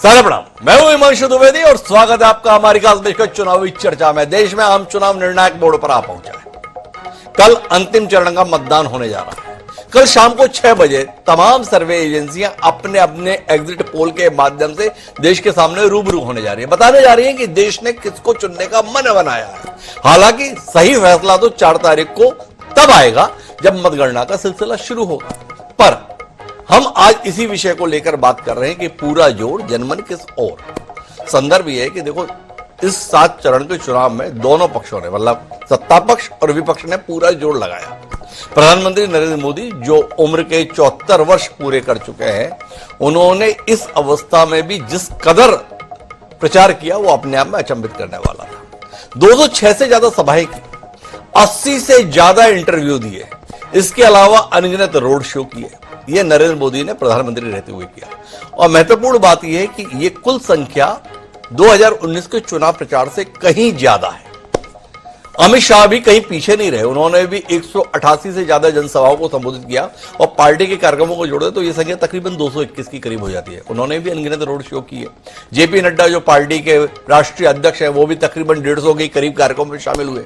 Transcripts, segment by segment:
सारे प्रणाम, मैं हूं हिमांशु द्विवेदी और स्वागत है आपका हमारी खास पेशकश चुनावी चर्चा में। देश में आम चुनाव निर्णायक मोड़ पर आ पहुंचा है। कल अंतिम चरण का मतदान होने जा रहा है। कल शाम को 6 बजे तमाम सर्वे एजेंसियां अपने अपने एग्जिट पोल के माध्यम से देश के सामने रूबरू होने जा रही है, बताने जा रही है कि देश ने किसको चुनने का मन बनाया है। हालांकि सही फैसला तो 4 तारीख को तब आएगा जब मतगणना का सिलसिला शुरू होगा। पर हम आज इसी विषय को लेकर बात कर रहे हैं कि पूरा जोर जनमन किस ओर। संदर्भ यह है कि देखो, इस 7 चरण के चुनाव में दोनों पक्षों ने, मतलब सत्ता पक्ष और विपक्ष ने पूरा जोर लगाया। प्रधानमंत्री नरेंद्र मोदी जो उम्र के 74 वर्ष पूरे कर चुके हैं, उन्होंने इस अवस्था में भी जिस कदर प्रचार किया वो अपने आप में अचंभित करने वाला था। 206 से ज्यादा सभाएं की, 80 से ज्यादा इंटरव्यू दिए, इसके अलावा अनगिनत रोड शो किए। यह नरेंद्र मोदी ने प्रधानमंत्री रहते हुए किया। और महत्वपूर्ण बात यह है कि यह कुल संख्या 2019 के चुनाव प्रचार से कहीं ज्यादा है। अमित शाह भी कहीं पीछे नहीं रहे, उन्होंने भी 188 से ज्यादा जनसभाओं को संबोधित किया और पार्टी के कार्यक्रमों को जोड़े तो यह संख्या तकरीबन 221 के करीब हो जाती है। उन्होंने भी अनगिनत रोड शो किए। जेपी नड्डा जो पार्टी के राष्ट्रीय अध्यक्ष है, वो भी तकरीबन 150 के करीब कार्यक्रमों में शामिल हुए।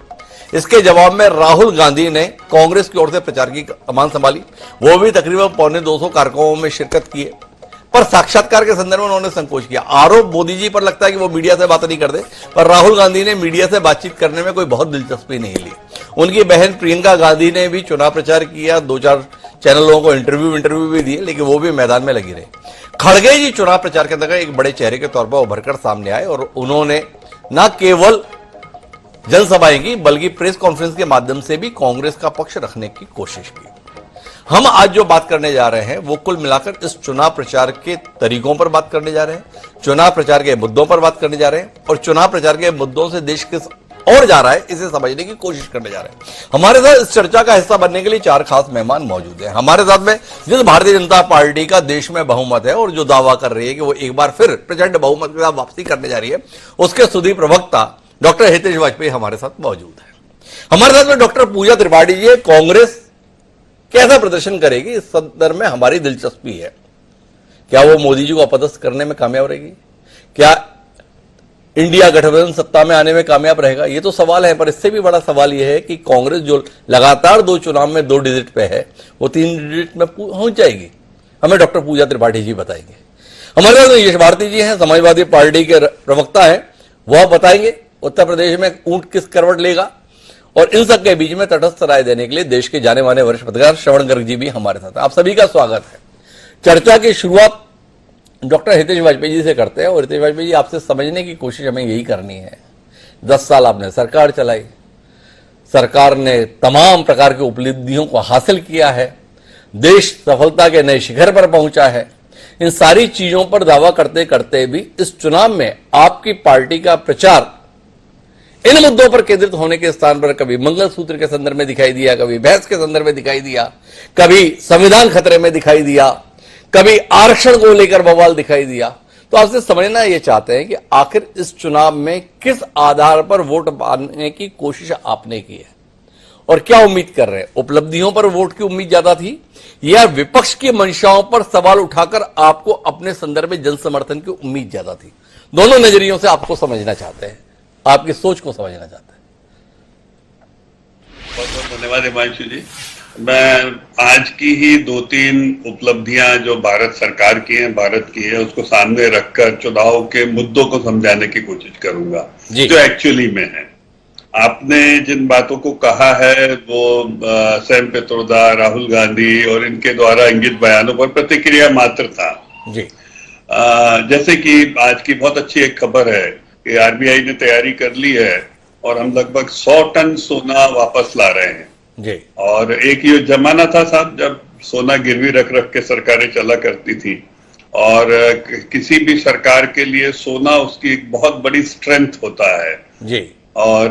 इसके जवाब में राहुल गांधी ने कांग्रेस की ओर से प्रचार की कमान संभाली, वो भी तकरीबन 225 कार्यक्रमों में शिरकत किए। पर साक्षात्कार के संदर्भ में उन्होंने संकोच किया। आरोप मोदी जी पर लगता है कि वो मीडिया से बात नहीं करते, पर राहुल गांधी ने मीडिया से बातचीत करने में कोई बहुत दिलचस्पी नहीं ली। उनकी बहन प्रियंका गांधी ने भी चुनाव प्रचार किया, 2-4 चैनलों को इंटरव्यू भी दिए, लेकिन वो भी मैदान में लगी रही। खड़गे जी चुनाव प्रचार के अंदर एक बड़े चेहरे के तौर पर उभरकर सामने आए और उन्होंने न केवल जनसभाएं की बल्कि प्रेस कॉन्फ्रेंस के माध्यम से भी कांग्रेस का पक्ष रखने की कोशिश की। हम आज जो बात करने जा रहे हैं वो कुल मिलाकर इस चुनाव प्रचार के तरीकों पर बात करने जा रहे हैं, चुनाव प्रचार के मुद्दों पर बात करने जा रहे हैं और चुनाव प्रचार के मुद्दों से देश किस और जा रहा है इसे समझने की कोशिश करने जा रहे हैं। हमारे साथ इस चर्चा का हिस्सा बनने के लिए 4 खास मेहमान मौजूद हैं। हमारे साथ में जिस भारतीय जनता पार्टी का देश में बहुमत है और जो दावा कर रही है कि वो एक बार फिर प्रचंड बहुमत के साथ वापसी करने जा रही है, उसके सुदीप प्रवक्ता डॉक्टर हितेश वाजपेयी हमारे साथ मौजूद है। हमारे साथ में डॉक्टर पूजा त्रिपाठी जी है। कांग्रेस कैसा प्रदर्शन करेगी इस संदर्भ में हमारी दिलचस्पी है। क्या वो मोदी जी को अपदस्थ करने में कामयाब रहेगी? क्या इंडिया गठबंधन सत्ता में आने में कामयाब रहेगा? ये तो सवाल है, पर इससे भी बड़ा सवाल यह है कि कांग्रेस जो लगातार 2 चुनाव में 2 डिजिट पे है, वो 3 डिजिट में पहुंच जाएगी। हमें डॉक्टर पूजा त्रिपाठी जी बताएंगे। हमारे साथ यश भारती जी हैं, समाजवादी पार्टी के प्रवक्ता है, वह बताएंगे उत्तर प्रदेश में ऊंट किस करवट लेगा। और इन सब के बीच में तटस्थ राय देने के लिए देश के जाने माने वरिष्ठ पत्रकार श्रवण गर्ग जी भी हमारे साथ हैं। आप सभी का स्वागत है। चर्चा की शुरुआत डॉक्टर हितेश वाजपेयी जी से करते हैं। और हितेश वाजपेयी जी, आपसे समझने की कोशिश हमें यही करनी है। 10 साल आपने सरकार चलाई, सरकार ने तमाम प्रकार की उपलब्धियों को हासिल किया है, देश सफलता के नए शिखर पर पहुंचा है। इन सारी चीजों पर दावा करते करते भी इस चुनाव में आपकी पार्टी का प्रचार इन मुद्दों पर केंद्रित होने के स्थान पर कभी मंगलसूत्र के संदर्भ में दिखाई दिया, कभी बहस के संदर्भ में दिखाई दिया, कभी संविधान खतरे में दिखाई दिया, कभी आरक्षण को लेकर बवाल दिखाई दिया। तो आपसे समझना ये चाहते हैं कि आखिर इस चुनाव में किस आधार पर वोट पाने की कोशिश आपने की है और क्या उम्मीद कर रहे हैं? उपलब्धियों पर वोट की उम्मीद ज्यादा थी या विपक्ष की मंशाओं पर सवाल उठाकर आपको अपने संदर्भ में जन समर्थन की उम्मीद ज्यादा थी? दोनों नजरियों से आपको समझना चाहते हैं, आपकी सोच को समझना चाहते हैं। बहुत बहुत धन्यवाद हिमांशु जी। मैं आज की ही 2-3 उपलब्धियां जो भारत सरकार की हैं, भारत की है, उसको सामने रखकर चुनाव के मुद्दों को समझाने की कोशिश करूंगा जो एक्चुअली में है। आपने जिन बातों को कहा है वो सैम पित्रोदा, राहुल गांधी और इनके द्वारा इंगित बयानों पर प्रतिक्रिया मात्र था जी। जैसे कि आज की बहुत अच्छी एक खबर है कि आरबीआई ने तैयारी कर ली है और हम लगभग 100 टन सोना वापस ला रहे हैं जी। और एक ये जमाना था साहब जब सोना गिरवी रख रख के सरकारें चला करती थी और किसी भी सरकार के लिए सोना उसकी एक बहुत बड़ी स्ट्रेंथ होता है जी। और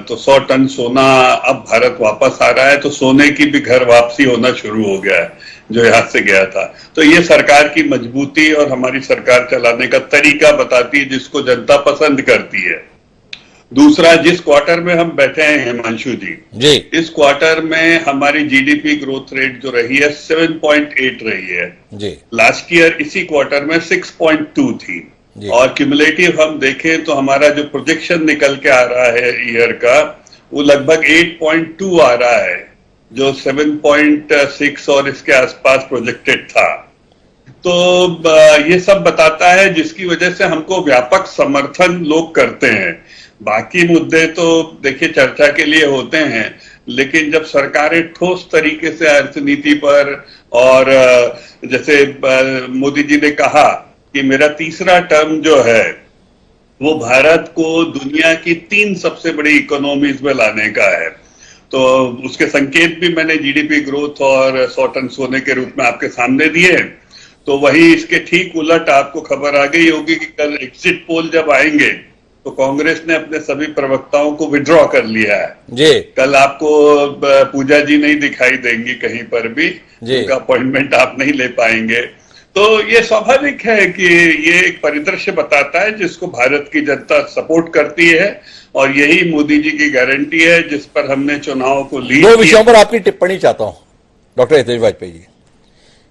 तो 100 टन सोना अब भारत वापस आ रहा है, तो सोने की भी घर वापसी होना शुरू हो गया है जो यहाँ से गया था। तो ये सरकार की मजबूती और हमारी सरकार चलाने का तरीका बताती है जिसको जनता पसंद करती है। दूसरा, जिस क्वार्टर में हम बैठे हैं हिमांशु जी, जी इस क्वार्टर में हमारी जीडीपी ग्रोथ रेट जो रही है 7.8 रही है। जी लास्ट ईयर इसी क्वार्टर में 6.2 थी। जी। और क्यूमुलेटिव हम देखें तो हमारा जो प्रोजेक्शन निकल के आ रहा है ईयर का, वो लगभग 8.2 आ रहा है, जो 7.6 और इसके आसपास प्रोजेक्टेड था। तो ये सब बताता है, जिसकी वजह से हमको व्यापक समर्थन लोग करते हैं। बाकी मुद्दे तो देखिए चर्चा के लिए होते हैं, लेकिन जब सरकारें ठोस तरीके से अर्थनीति पर, और जैसे मोदी जी ने कहा कि मेरा तीसरा टर्म जो है वो भारत को दुनिया की 3 सबसे बड़ी इकोनॉमीज में लाने का है, तो उसके संकेत भी मैंने जीडीपी ग्रोथ और 100 टन सोने के रूप में आपके सामने दिए। तो वही इसके ठीक उलट आपको खबर आ गई होगी कि कल एग्जिट पोल जब आएंगे तो कांग्रेस ने अपने सभी प्रवक्ताओं को विड्रॉ कर लिया है जी। कल आपको पूजा जी नहीं दिखाई देंगी कहीं पर भी, उनका अपॉइंटमेंट आप नहीं ले पाएंगे। तो ये स्वाभाविक है कि ये एक परिदृश्य बताता है जिसको भारत की जनता सपोर्ट करती है, और यही मोदी जी की गारंटी है जिस पर हमने चुनाव को ली। 2 विषयों पर आपकी टिप्पणी चाहता हूं डॉक्टर हितेश वाजपेयी जी।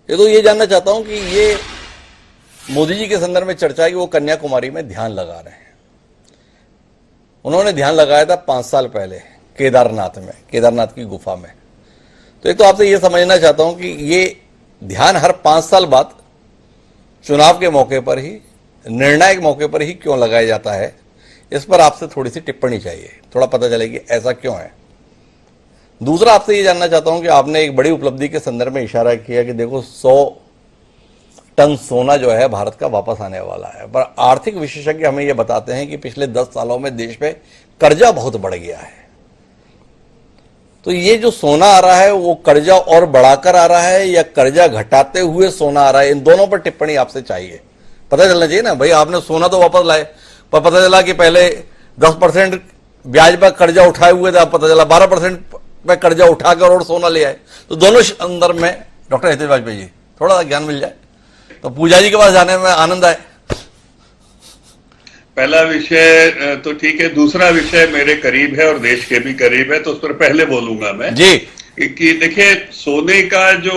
ये तो ये जानना चाहता हूं कि ये मोदी जी के संदर्भ में चर्चा है कि वो कन्याकुमारी में ध्यान लगा रहे हैं। उन्होंने ध्यान लगाया था 5 साल पहले केदारनाथ में, केदारनाथ की गुफा में। तो एक तो आपसे ये समझना चाहता हूं कि ये ध्यान हर 5 साल बाद चुनाव के मौके पर ही, निर्णायक मौके पर ही क्यों लगाया जाता है, इस पर आपसे थोड़ी सी टिप्पणी चाहिए, थोड़ा पता चले कि ऐसा क्यों है। दूसरा, आपसे ये जानना चाहता हूं कि आपने एक बड़ी उपलब्धि के संदर्भ में इशारा किया कि देखो 100 टन सोना जो है भारत का वापस आने वाला है, पर आर्थिक विशेषज्ञ हमें यह बताते हैं कि पिछले 10 सालों में देश पे कर्जा बहुत बढ़ गया है। तो ये जो सोना आ रहा है वो कर्जा और बढ़ाकर आ रहा है या कर्जा घटाते हुए सोना आ रहा है, इन दोनों पर टिप्पणी आपसे चाहिए। पता चलना चाहिए ना भाई, आपने सोना तो वापस लाए, पर पता चला कि पहले 10% ब्याज पर कर्जा उठाए हुए थे, अब पता चला 12% पे कर्जा उठाकर और सोना ले आए। तो दोनों संदर्भ में डॉक्टर हितेश वाजपेयी जी थोड़ा सा ज्ञान मिल जाए तो पूजा जी के पास जाने में आनंद आए। पहला विषय तो ठीक है, दूसरा विषय मेरे करीब है और देश के भी करीब है, तो उस पर पहले बोलूंगा मैं जी कि देखिए सोने का जो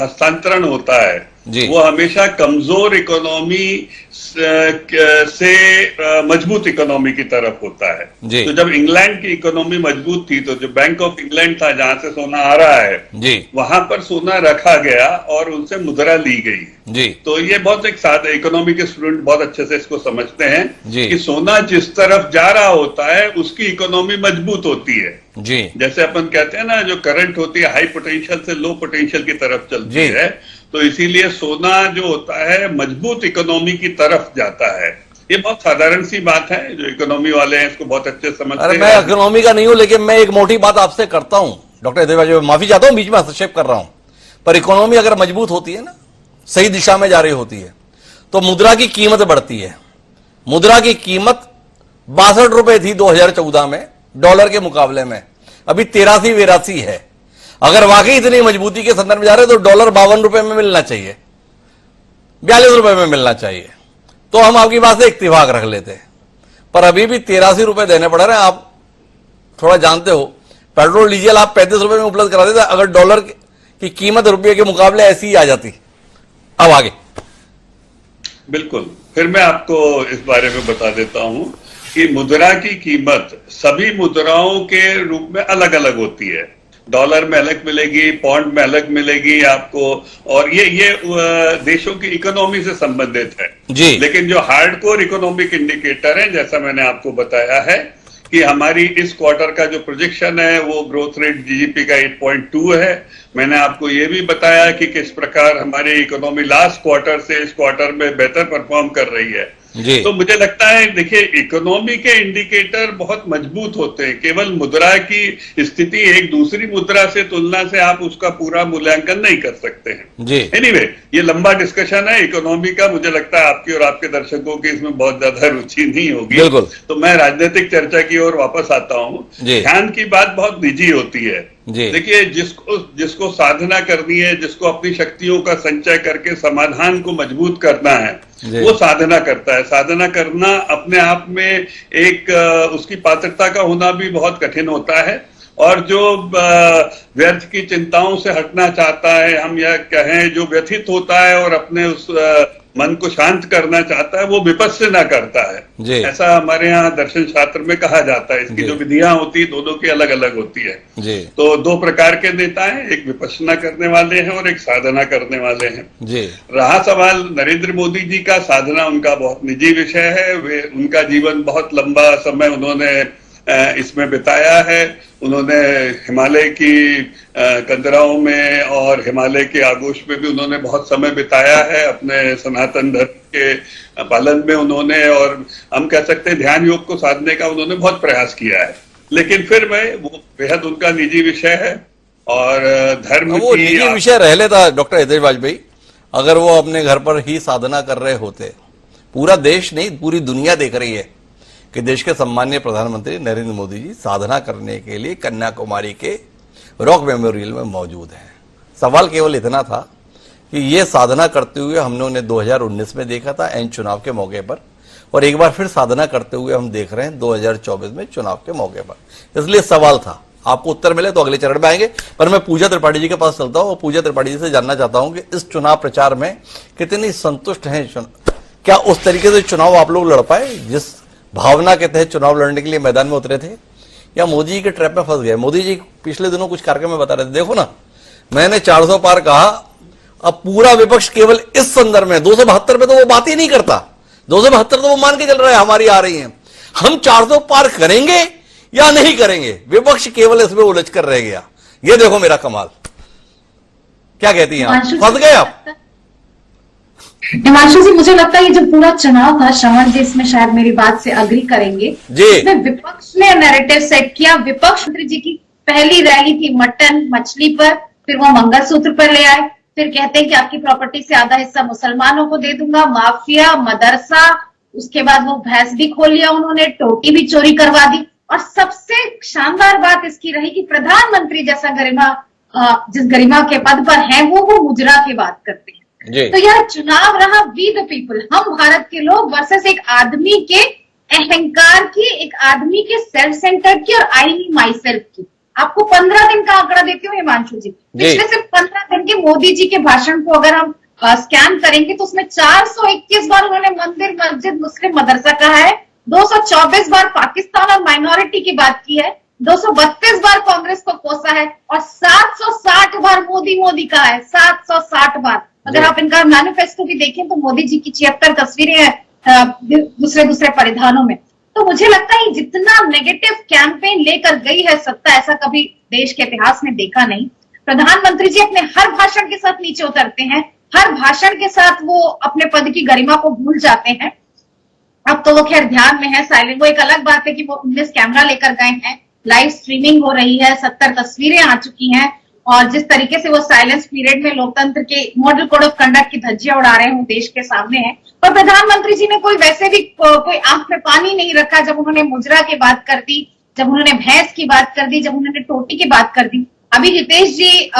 हस्तांतरण होता है वो हमेशा कमजोर इकोनॉमी से मजबूत इकोनॉमी की तरफ होता है। तो जब इंग्लैंड की इकोनॉमी मजबूत थी तो जो बैंक ऑफ इंग्लैंड था जहां से सोना आ रहा है वहां पर सोना रखा गया और उनसे मुद्रा ली गई। तो ये बहुत एक सादा, इकोनॉमी के स्टूडेंट बहुत अच्छे से इसको समझते हैं कि सोना जिस तरफ जा रहा होता है उसकी इकोनॉमी मजबूत होती है। जैसे अपन कहते हैं ना, जो करंट होती है हाई पोटेंशियल से लो पोटेंशियल की तरफ चलती है, तो इसीलिए सोना जो होता है मजबूत इकोनॉमी की तरफ जाता है। ये बहुत साधारण सी बात है, जो इकोनॉमी वाले हैं इसको बहुत अच्छे समझते हैं। अरे मैं इकोनॉमी का नहीं हूं, लेकिन मैं एक मोटी बात आपसे करता हूं डॉक्टर हितेश वाजपेयी, माफी चाहता हूं बीच में हस्तक्षेप कर रहा हूं, पर इकोनॉमी अगर मजबूत होती है ना, सही दिशा में जा रही होती है, तो मुद्रा की कीमत बढ़ती है। मुद्रा की कीमत 62 रुपए थी 2014 में डॉलर के मुकाबले में, अभी 83-82 है। अगर वाकई इतनी मजबूती के संदर्भ में जा रहे तो डॉलर 52 रुपए में मिलना चाहिए, 42 रुपए में मिलना चाहिए, तो हम आपकी बात से इत्तेफाक रख लेते। पर अभी भी 83 रुपए देने पड़ रहे हैं। आप थोड़ा जानते हो, पेट्रोल डीजल आप 35 रुपए में उपलब्ध करा देते अगर डॉलर की कीमत रुपये के मुकाबले ऐसी ही आ जाती। अब आगे बिल्कुल, फिर मैं आपको इस बारे में बता देता हूं कि मुद्रा की कीमत सभी मुद्राओं के रूप में अलग अलग होती है। डॉलर में अलग मिलेगी, पौंड में अलग मिलेगी आपको, और ये देशों की इकोनॉमी से संबंधित है जी। लेकिन जो हार्डकोर इकोनॉमिक इंडिकेटर है, जैसा मैंने आपको बताया है कि हमारी इस क्वार्टर का जो प्रोजेक्शन है वो ग्रोथ रेट जीडीपी का 8.2 है। मैंने आपको ये भी बताया कि किस प्रकार हमारी इकोनॉमी लास्ट क्वार्टर से इस क्वार्टर में बेहतर परफॉर्म कर रही है जी। तो मुझे लगता है देखिए इकोनॉमी के इंडिकेटर बहुत मजबूत होते हैं। केवल मुद्रा की स्थिति एक दूसरी मुद्रा से तुलना से आप उसका पूरा मूल्यांकन नहीं कर सकते हैं जी। एनीवे, ये लंबा डिस्कशन है इकोनॉमी का, मुझे लगता है आपकी और आपके दर्शकों की इसमें बहुत ज्यादा रुचि नहीं होगी, तो मैं राजनीतिक चर्चा की ओर वापस आता हूँ। ध्यान की बात बहुत निजी होती है। देखिए जिसको साधना करनी है, जिसको अपनी शक्तियों का संचय करके समाधान को मजबूत करना है, वो साधना करता है। साधना करना अपने आप में एक उसकी पात्रता का होना भी बहुत कठिन होता है। और जो व्यर्थ की चिंताओं से हटना चाहता है, हम यह कहें जो व्यथित होता है और अपने उस मन को शांत करना चाहता है, वो विपश्यना करता है। ऐसा हमारे यहाँ दर्शन शास्त्र में कहा जाता है। इसकी जो विधियां होती है दोनों की अलग अलग होती है। तो दो प्रकार के नेता हैं, एक विपश्यना करने वाले हैं और एक साधना करने वाले हैं। रहा सवाल नरेंद्र मोदी जी का, साधना उनका बहुत निजी विषय है। वे उनका जीवन बहुत लंबा समय उन्होंने इसमें बिताया है। उन्होंने हिमालय की कंदराओं में और हिमालय के आगोश में भी उन्होंने बहुत समय बिताया है। अपने सनातन धर्म के पालन में उन्होंने, और हम कह सकते हैं ध्यान योग को साधने का उन्होंने बहुत प्रयास किया है। लेकिन फिर वो बेहद उनका निजी विषय है और धर्म वो निजी विषय रह लेता डॉक्टर हितेश वाजपेयी, अगर वो अपने घर पर ही साधना कर रहे होते। पूरा देश नहीं, पूरी दुनिया देख रही है कि देश के सम्मानीय प्रधानमंत्री नरेंद्र मोदी जी साधना करने के लिए कन्याकुमारी के रॉक मेमोरियल में मौजूद हैं। सवाल केवल इतना था कि ये साधना करते हुए हमने उन्हें 2019 में देखा था एन चुनाव के मौके पर, और एक बार फिर साधना करते हुए हम देख रहे हैं 2024 में चुनाव के मौके पर। इसलिए सवाल था, आपको उत्तर मिले तो अगले चरण में आएंगे। पर मैं पूजा त्रिपाठी जी के पास चलता हूं और पूजा त्रिपाठी जी से जानना चाहता हूं कि इस चुनाव प्रचार में कितनी संतुष्ट हैं। क्या उस तरीके से चुनाव आप लोग लड़ पाए जिस भावना के तहत चुनाव लड़ने के लिए मैदान में उतरे थे, या मोदी जी के ट्रैप में फंस गए? मोदी जी पिछले दिनों कुछ कार्यक्रम में बता रहे थे, देखो ना मैंने 400 पार कहा, अब पूरा विपक्ष केवल इस संदर्भ में 272 पे तो वो बात ही नहीं करता। 272 तो वो मान के चल रहा है हमारी आ रही है, हम 400 पार करेंगे या नहीं करेंगे, विपक्ष केवल इसमें उलझ कर रह गया। ये देखो मेरा कमाल। क्या कहती हैं आप, फंस गए आप? हिमांशु जी, मुझे लगता है ये जो पूरा चुनाव था, श्रवण जी इसमें शायद मेरी बात से अग्री करेंगे, इसमें विपक्ष ने नैरेटिव सेट किया। विपक्ष मंत्री जी की पहली रैली थी मटन मछली पर, फिर वो मंगलसूत्र पर ले आए, फिर कहते हैं कि आपकी प्रॉपर्टी से आधा हिस्सा मुसलमानों को दे दूंगा, माफिया, मदरसा, उसके बाद वो भैंस भी खोल लिया उन्होंने, टोटी भी चोरी करवा दी, और सबसे शानदार बात इसकी रही कि प्रधानमंत्री जैसा गरिमा, जिस गरिमा के पद पर है वो मुजरा की बात करते हैं। तो यह चुनाव रहा वी द पीपल, हम भारत के लोग वर्सेस एक आदमी के अहंकार की, एक आदमी के सेल्फ सेंटर की और आई माई सेल्फ की। आपको 15 दिन का आंकड़ा देती हूँ हिमांशु जी। पिछले सिर्फ 15 दिन के मोदी जी के भाषण को अगर हम स्कैन करेंगे तो उसमें 421 बार उन्होंने मंदिर, मस्जिद, मुस्लिम, मदरसा कहा है, 224 बार पाकिस्तान और माइनॉरिटी की बात की है, 232 बार कांग्रेस को कोसा है, और 760 बार मोदी मोदी कहा है, 760 बार। अगर आप इनका मैनिफेस्टो भी देखें तो मोदी जी की 76 तस्वीरें हैं दूसरे दूसरे परिधानों में। तो मुझे लगता है जितना नेगेटिव कैंपेन लेकर गई है सत्ता, ऐसा कभी देश के इतिहास में देखा नहीं। प्रधानमंत्री जी अपने हर भाषण के साथ नीचे उतरते हैं, हर भाषण के साथ वो अपने पद की गरिमा को भूल जाते हैं। अब तो वो खैर ध्यान में है, साइलेंट। वो एक अलग बात है कि वो 19 कैमरा लेकर गए हैं, लाइव स्ट्रीमिंग हो रही है, 70 तस्वीरें आ चुकी हैं, और जिस तरीके से वो साइलेंस पीरियड में लोकतंत्र के मॉडल कोड ऑफ कंडक्ट की धज्जियां उड़ा रहे हैं वो देश के सामने है। पर प्रधानमंत्री जी ने कोई वैसे भी कोई आंख में पानी नहीं रखा जब उन्होंने मुजरा की बात कर दी, जब उन्होंने भैंस की बात कर दी, जब उन्होंने टोटी की बात कर दी। अभी हितेश जी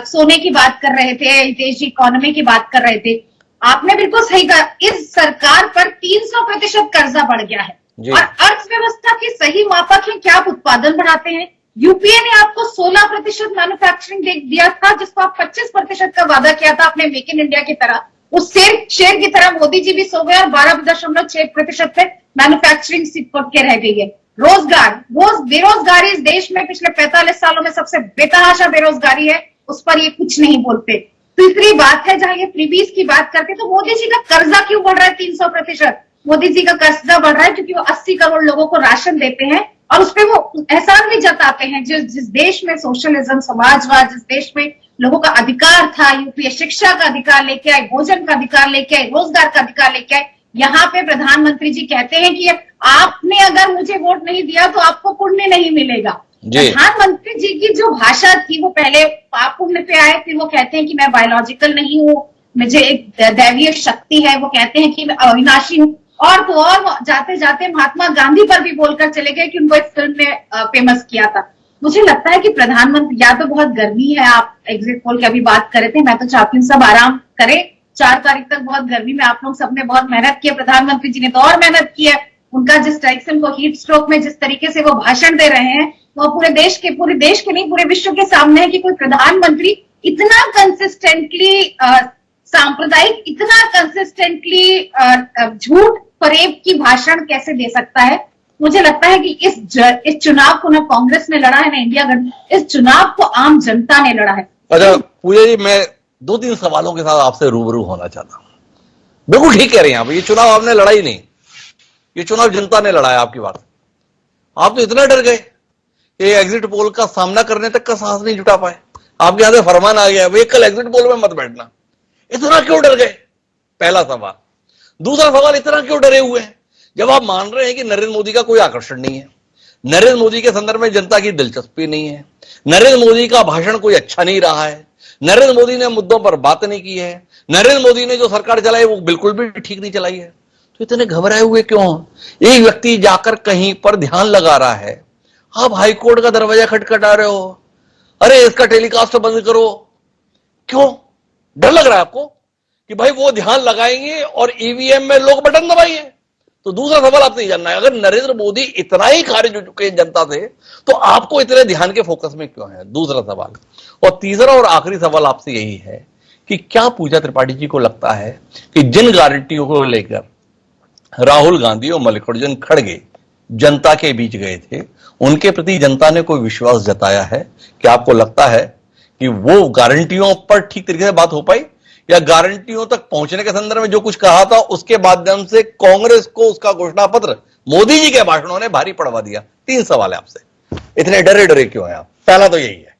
सोने की बात कर रहे थे, हितेश जी इकोनॉमी की बात कर रहे थे। आपने बिल्कुल सही कहा, इस सरकार पर 300% कर्जा बढ़ गया है, और अर्थव्यवस्था के सही मापक है क्या आप उत्पादन बढ़ाते हैं। यूपीए ने आपको 16% मैन्युफैक्चरिंग दिया था, जिसको आप 25% का वादा किया था अपने मेक इन इंडिया की तरह। उस शेर की तरह मोदी जी भी सो गए और 12.6% पे मैन्युफैक्चरिंग सिपक के रह गई है। बेरोजगारी इस देश में पिछले 45 सालों में सबसे बेतहाशा बेरोजगारी है, उस पर ये कुछ नहीं बोलते। तीसरी बात है, जहां ये फ्रीबीज की बात करते तो मोदी जी का कर्जा क्यों बढ़ रहा है 300%? मोदी जी का कर्जा बढ़ रहा है क्योंकि वो 80 करोड़ लोगों को राशन देते हैं और उसपे वो एहसान भी जताते हैं। जिस देश में सोशलिज्म, समाजवाद, जिस देश में लोगों का अधिकार था, यूपीए शिक्षा का अधिकार लेके आए, भोजन का अधिकार लेके आए, रोजगार का अधिकार लेके आए। यहाँ पे प्रधानमंत्री जी कहते हैं कि आपने अगर मुझे वोट नहीं दिया तो आपको पुण्य नहीं मिलेगा। प्रधानमंत्री जी की जो भाषा थी वो पहले पाप पुण्य पे आए, फिर वो कहते हैं कि मैं बायोलॉजिकल नहीं हूँ, मुझे एक दैवीय शक्ति है, वो कहते हैं कि मैं अविनाशी हूँ, और तो और जाते जाते महात्मा गांधी पर भी बोलकर चले गए कि उनको एक फिल्म ने फेमस किया था। मुझे लगता है कि प्रधानमंत्री, या तो बहुत गर्मी है, आप एग्जिट पोल की अभी बात कर रहे थे, मैं तो चाहती हूँ सब आराम करें, 4 तारीख तक बहुत गर्मी में आप लोग सबने बहुत मेहनत की है, प्रधानमंत्री जी ने तो और मेहनत की है। उनका जिस टाइप से उनको हीट स्ट्रोक में जिस तरीके से वो भाषण दे रहे हैं, वो पूरे देश के नहीं, पूरे विश्व के सामने है कि कोई प्रधानमंत्री इतना कंसिस्टेंटली सांप्रदायिक, इतना कंसिस्टेंटली झूठ फरेब की भाषण कैसे दे सकता है। मुझे लगता है कि इस चुनाव को ना कांग्रेस ने लड़ा है ना इंडिया गठबंधन, इस चुनाव को आम जनता ने लड़ा है। अच्छा पूजा जी, मैं 2-3 सवालों के साथ आपसे रूबरू होना चाहता हूं। बिल्कुल ठीक कह रही हैं आप, ये चुनाव आपने लड़ा ही नहीं, ये चुनाव जनता ने लड़ा है। आपकी बात, आप तो इतना डर गए कि एग्जिट पोल का सामना करने तक का साहस नहीं जुटा पाए। आपके यहां से फरमान आ गया भाई कल एग्जिट पोल में मत बैठना। इतना क्यों डर गए, पहला सवाल। दूसरा सवाल, इतना क्यों डरे हुए हैं जब आप मान रहे हैं कि नरेंद्र मोदी का कोई आकर्षण नहीं है, नरेंद्र मोदी के संदर्भ में जनता की दिलचस्पी नहीं है, नरेंद्र मोदी का भाषण कोई अच्छा नहीं रहा है, नरेंद्र मोदी ने मुद्दों पर बात नहीं की है, नरेंद्र मोदी ने जो सरकार चलाई वो बिल्कुल भी ठीक नहीं चलाई है, तो इतने घबराए हुए क्यों? एक व्यक्ति जाकर कहीं पर ध्यान लगा रहा है, आप हाईकोर्ट का दरवाजा खटखटा रहे हो, अरे इसका टेलीकास्ट बंद करो। क्यों डर लग रहा है आपको कि भाई वो ध्यान लगाएंगे और ईवीएम में लोग बटन दबाएंगे? तो दूसरा सवाल आपसे जानना है, अगर नरेंद्र मोदी इतना ही खारिज हो चुके हैं जनता से, तो आपको इतने ध्यान के फोकस में क्यों है? दूसरा सवाल। और तीसरा और आखिरी सवाल आपसे यही है कि क्या पूजा त्रिपाठी जी को लगता है कि जिन गारंटियों को लेकर राहुल गांधी और मल्लिकार्जुन खड़गे जनता के बीच गए थे, उनके प्रति जनता ने कोई विश्वास जताया है? क्या आपको लगता है कि वो गारंटियों पर ठीक तरीके से बात हो पाई, या गारंटियों तक पहुंचने के संदर्भ में जो कुछ कहा था उसके माध्यम से कांग्रेस को उसका घोषणा पत्र मोदी जी के भाषणों ने भारी पड़वा दिया? 3 सवाल है आपसे, इतने डरे डरे क्यों हैं आप? पहला तो यही है।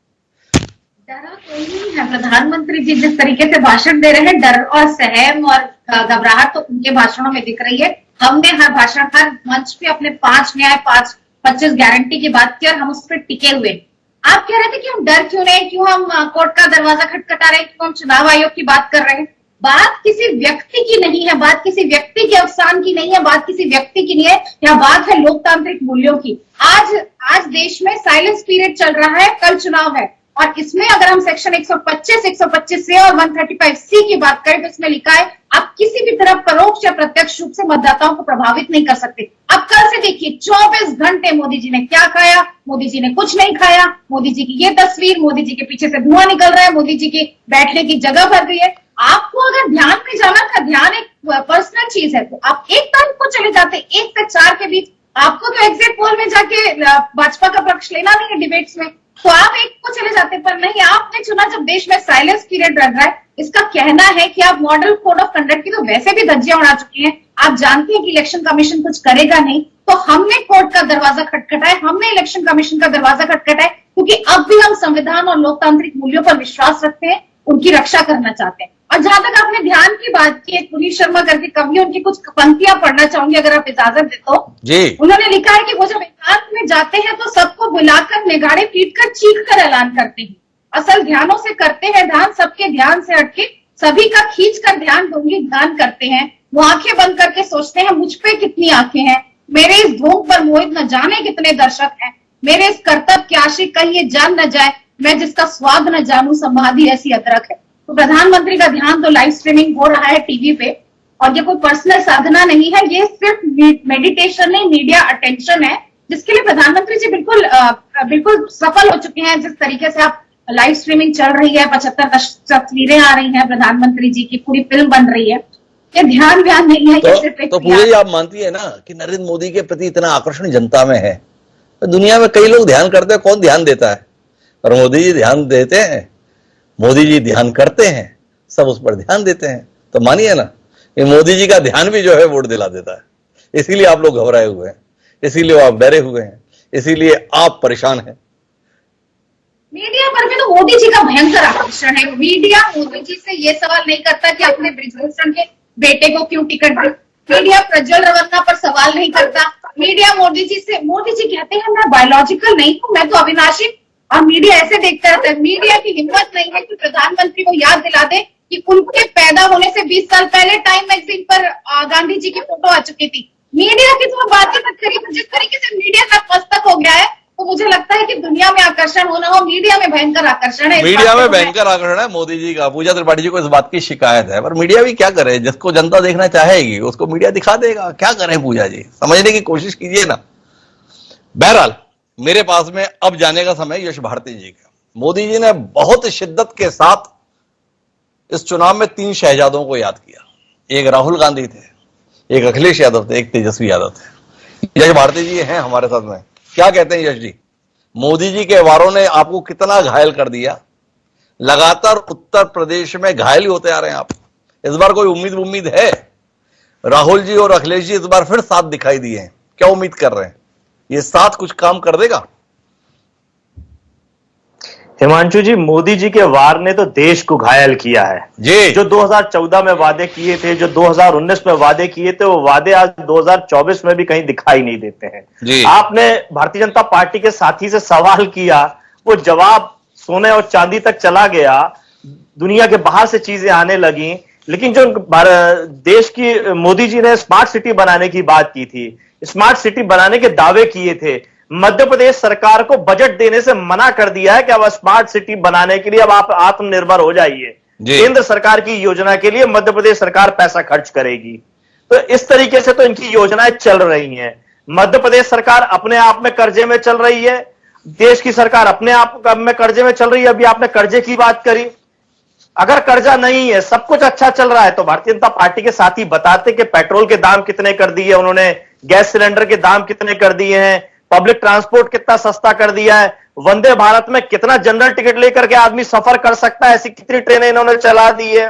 डरा कोई नहीं है, प्रधानमंत्री जी जिस तरीके से भाषण दे रहे हैं, डर और सहम और घबराहट तो उनके भाषणों में दिख रही है। हमने हर भाषण, हर मंच पे अपने 5 न्याय, 25 गारंटी की बात की और हम उस पर टिके हुए। आप कह रहे थे कि हम डर क्यों नहीं, क्यों हम कोर्ट का दरवाजा खटखटा रहे हैं, क्यों हम चुनाव आयोग की बात कर रहे हैं। बात किसी व्यक्ति की नहीं है, बात किसी व्यक्ति के अवसान की नहीं है, बात किसी व्यक्ति की नहीं है, यह बात है लोकतांत्रिक मूल्यों की। आज देश में साइलेंस पीरियड चल रहा है, कल चुनाव है, और इसमें अगर हम सेक्शन 125 से और 135C की बात करें तो इसमें लिखा है आप किसी भी तरह परोक्ष या प्रत्यक्ष रूप से मतदाताओं को प्रभावित नहीं कर सकते। अब कल से देखिए 24 घंटे मोदी जी ने क्या खाया, मोदी जी ने कुछ नहीं खाया, मोदी जी की ये तस्वीर, मोदी जी के पीछे से धुआं निकल रहा है, मोदी जी की बैठने की जगह भर गई है। आपको अगर ध्यान में जाना था, ध्यान एक पर्सनल चीज है, तो आप 1 तारीख को चले जाते, 1 से 4 के बीच। आपको तो एग्जिट पोल में जाके भाजपा का पक्ष लेना नहीं है डिबेट्स में, तो आप 1 को चले जाते, पर नहीं, आपने चुना जब देश में साइलेंस पीरियड रह रहा है। इसका कहना है कि आप मॉडल कोड ऑफ कंडक्ट की तो वैसे भी धज्जियां उड़ा चुकी हैं, आप जानती हैं कि इलेक्शन कमीशन कुछ करेगा नहीं, तो हमने कोर्ट का दरवाजा खटखटाया, हमने इलेक्शन कमीशन का दरवाजा खटखटाया, क्योंकि अब भी हम संविधान और लोकतांत्रिक मूल्यों पर विश्वास रखते हैं, उनकी रक्षा करना चाहते हैं। और जहां तक आपने ध्यान की बात की, पुनीत शर्मा करके कवि, उनकी कुछ पंक्तियां पढ़ना चाहूंगी अगर आप इजाजत दे तो। जी। उन्होंने लिखा है कि वो जब एकांत में जाते हैं तो सबको बुलाकर निगाड़े पीटकर चीख कर ऐलान करते हैं, असल ध्यानों से करते हैं ध्यान, सबके ध्यान से हटके सभी का खींच कर ध्यान दूंगी ध्यान करते हैं। वो आंखें बंद करके सोचते हैं मुझ पे कितनी आंखें हैं, मेरे इस ढोंग पर मोहित न जाने कितने दर्शक हैं, मेरे इस कर्तव्य के आशिक कहीं ये जान न जाए, मैं जिसका स्वाद न जानू समाधि ऐसी अदरक है। तो प्रधानमंत्री का ध्यान तो लाइव स्ट्रीमिंग हो रहा है टीवी पे, और ये कोई पर्सनल साधना नहीं है, ये सिर्फ मेडिटेशन नहीं, मीडिया अटेंशन है, जिसके लिए प्रधानमंत्री जी बिल्कुल सफल हो चुके हैं। जिस तरीके से आप लाइव स्ट्रीमिंग चल रही है, 75 तस्वीरें आ रही हैं प्रधानमंत्री जी की, पूरी फिल्म बन रही है, ये ध्यान नहीं है। तो पूजा जी आप मानती है ना कि नरेंद्र मोदी के प्रति इतना आकर्षण जनता में है? तो दुनिया में कई लोग ध्यान करते हैं, कौन ध्यान देता है? और मोदी जी ध्यान देते हैं, मोदी जी ध्यान करते हैं, सब उस पर ध्यान देते हैं। तो मानिए ना, ये मोदी जी का ध्यान भी जो है वोट दिला देता है। इसीलिए आप लोग घबराए हुए हैं, इसीलिए आप डरे हुए हैं, इसीलिए आप परेशान हैं। मीडिया पर भी तो मोदी जी का भयंकर आकर्षण है। मीडिया मोदी जी से ये सवाल नहीं करता कि आपने ब्रिजभूषण के बेटे को क्यों टिकट दी, मीडिया प्रज्वल रवन्ना पर सवाल नहीं करता। मीडिया मोदी जी कहते हैं मैं बायोलॉजिकल नहीं हूं, मैं तो अविनाशी, और मीडिया ऐसे देखता रहता है। मीडिया की हिम्मत नहीं है कि प्रधानमंत्री को याद दिला दे कि उनके पैदा होने से 20 साल पहले टाइम मैगजीन पर गांधी जी की फोटो आ चुकी थी। मीडिया की तो बातें मत करिए। जिस तरीके से मीडिया नतमस्तक हो गया है, तो मुझे लगता है कि दुनिया में आकर्षण होना हो, मीडिया में भयंकर आकर्षण है। मीडिया में भयंकर आकर्षण है मोदी जी का। पूजा त्रिपाठी जी को इस बात की शिकायत है, पर मीडिया भी क्या करे, जिसको जनता देखना चाहेगी उसको मीडिया दिखा देगा। क्या करें पूजा जी, समझने की कोशिश कीजिए ना। बहरहाल मेरे पास में अब जाने का समय यश भारती जी का। मोदी जी ने बहुत शिद्दत के साथ इस चुनाव में 3 शहजादों को याद किया। एक राहुल गांधी थे, एक अखिलेश यादव थे, एक तेजस्वी यादव थे। यश भारती जी हैं हमारे साथ में। क्या कहते हैं यश जी, मोदी जी के वारों ने आपको कितना घायल कर दिया? लगातार उत्तर प्रदेश में घायल ही होते आ रहे हैं आप। इस बार कोई उम्मीद है? राहुल जी और अखिलेश जी इस बार फिर साथ दिखाई दिए हैं। क्या उम्मीद कर रहे हैं, ये साथ कुछ काम कर देगा? हिमांशु जी, मोदी जी के वार ने तो देश को घायल किया है जी। जो 2014 में वादे किए थे, जो 2019 में वादे किए थे, वो वादे आज 2024 में भी कहीं दिखाई नहीं देते हैं जी। आपने भारतीय जनता पार्टी के साथी से सवाल किया, वो जवाब सोने और चांदी तक चला गया। दुनिया के बाहर से चीजें आने लगी, लेकिन जो देश की मोदी जी ने स्मार्ट सिटी बनाने की बात की थी, स्मार्ट सिटी बनाने के दावे किए थे, मध्य प्रदेश सरकार को बजट देने से मना कर दिया है कि अब स्मार्ट सिटी बनाने के लिए अब आप आत्मनिर्भर हो जाइए। केंद्र सरकार की योजना के लिए मध्य प्रदेश सरकार पैसा खर्च करेगी। तो इस तरीके से तो इनकी योजनाएं चल रही हैं। मध्य प्रदेश सरकार अपने आप में कर्जे में चल रही है, देश की सरकार अपने आप में कर्जे में चल रही है। अभी आपने कर्जे की बात करी, अगर कर्जा नहीं है, सब कुछ अच्छा चल रहा है, तो भारतीय जनता पार्टी के साथी बताते कि पेट्रोल के दाम कितने कर दिए उन्होंने, गैस सिलेंडर के दाम कितने कर दिए हैं, पब्लिक ट्रांसपोर्ट कितना सस्ता कर दिया है, वंदे भारत में कितना जनरल टिकट लेकर के आदमी सफर कर सकता है, ऐसी कितनी ट्रेनें इन्होंने चला दी है।